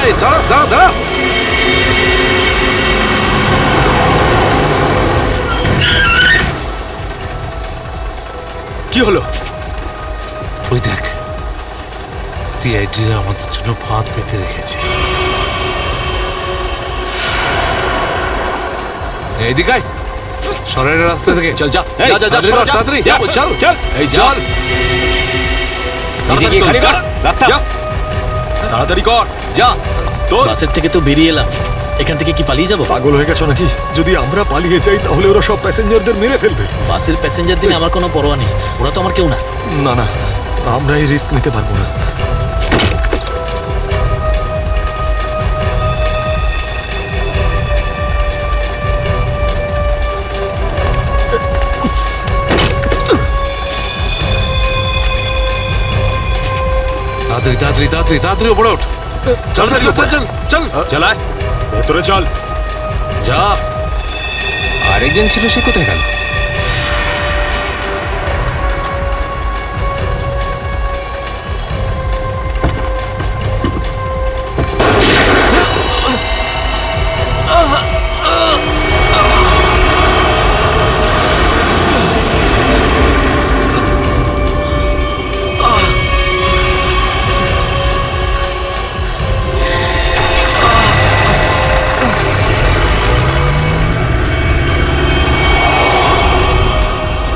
এই দাঁড়া দাঁড়া দাঁড়া। কি হলো? ওই দেখ, সিআইডিরা আমাদের জন্য ফাঁদ পেতে রেখেছে। এইদিকে আয়, সরের রাস্তা থেকে। চল যা, এই, যা যা যা, সরে যা। তাড়াতাড়ি যা, চল চল। এই চল। নিজে গিয়ে খালি কর রাস্তা। যা, তাড়াতাড়ি কর, যা। তোর বাসের থেকে তো বেরিয়ে এলাম, এখান থেকে কি পালিয়ে যাবো? পাগল হয়ে গেছো নাকি? যদি আমরা পালিয়ে যাই তাহলে ওরা সব প্যাসেঞ্জারদের মেরে ফেলবে। বাসের প্যাসেঞ্জার দিনে আমার কোনো পরোয়া নেই, ওরা তো আমার কেউ না। না না, আমরা এই রিস্ক নিতে পারবো না। তাড়াতাড়ি তাড়াতাড়ি তাড়াতাড়ি তাড়াতাড়ি উপরে ওঠ। চল চল চল চল চল চালায়, ভেতরে চল। যা। আরেকজন ছিল, সে কোথায় গেল?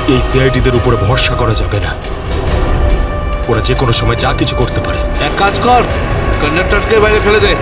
এই সিআইডিদের উপরে ভরসা করা যাবে না। ওরা যে কোনো সময় যা কিছু করতে পারে। এক কাজ কর, কন্ডাক্টরকে বাইরে ফেলে দে।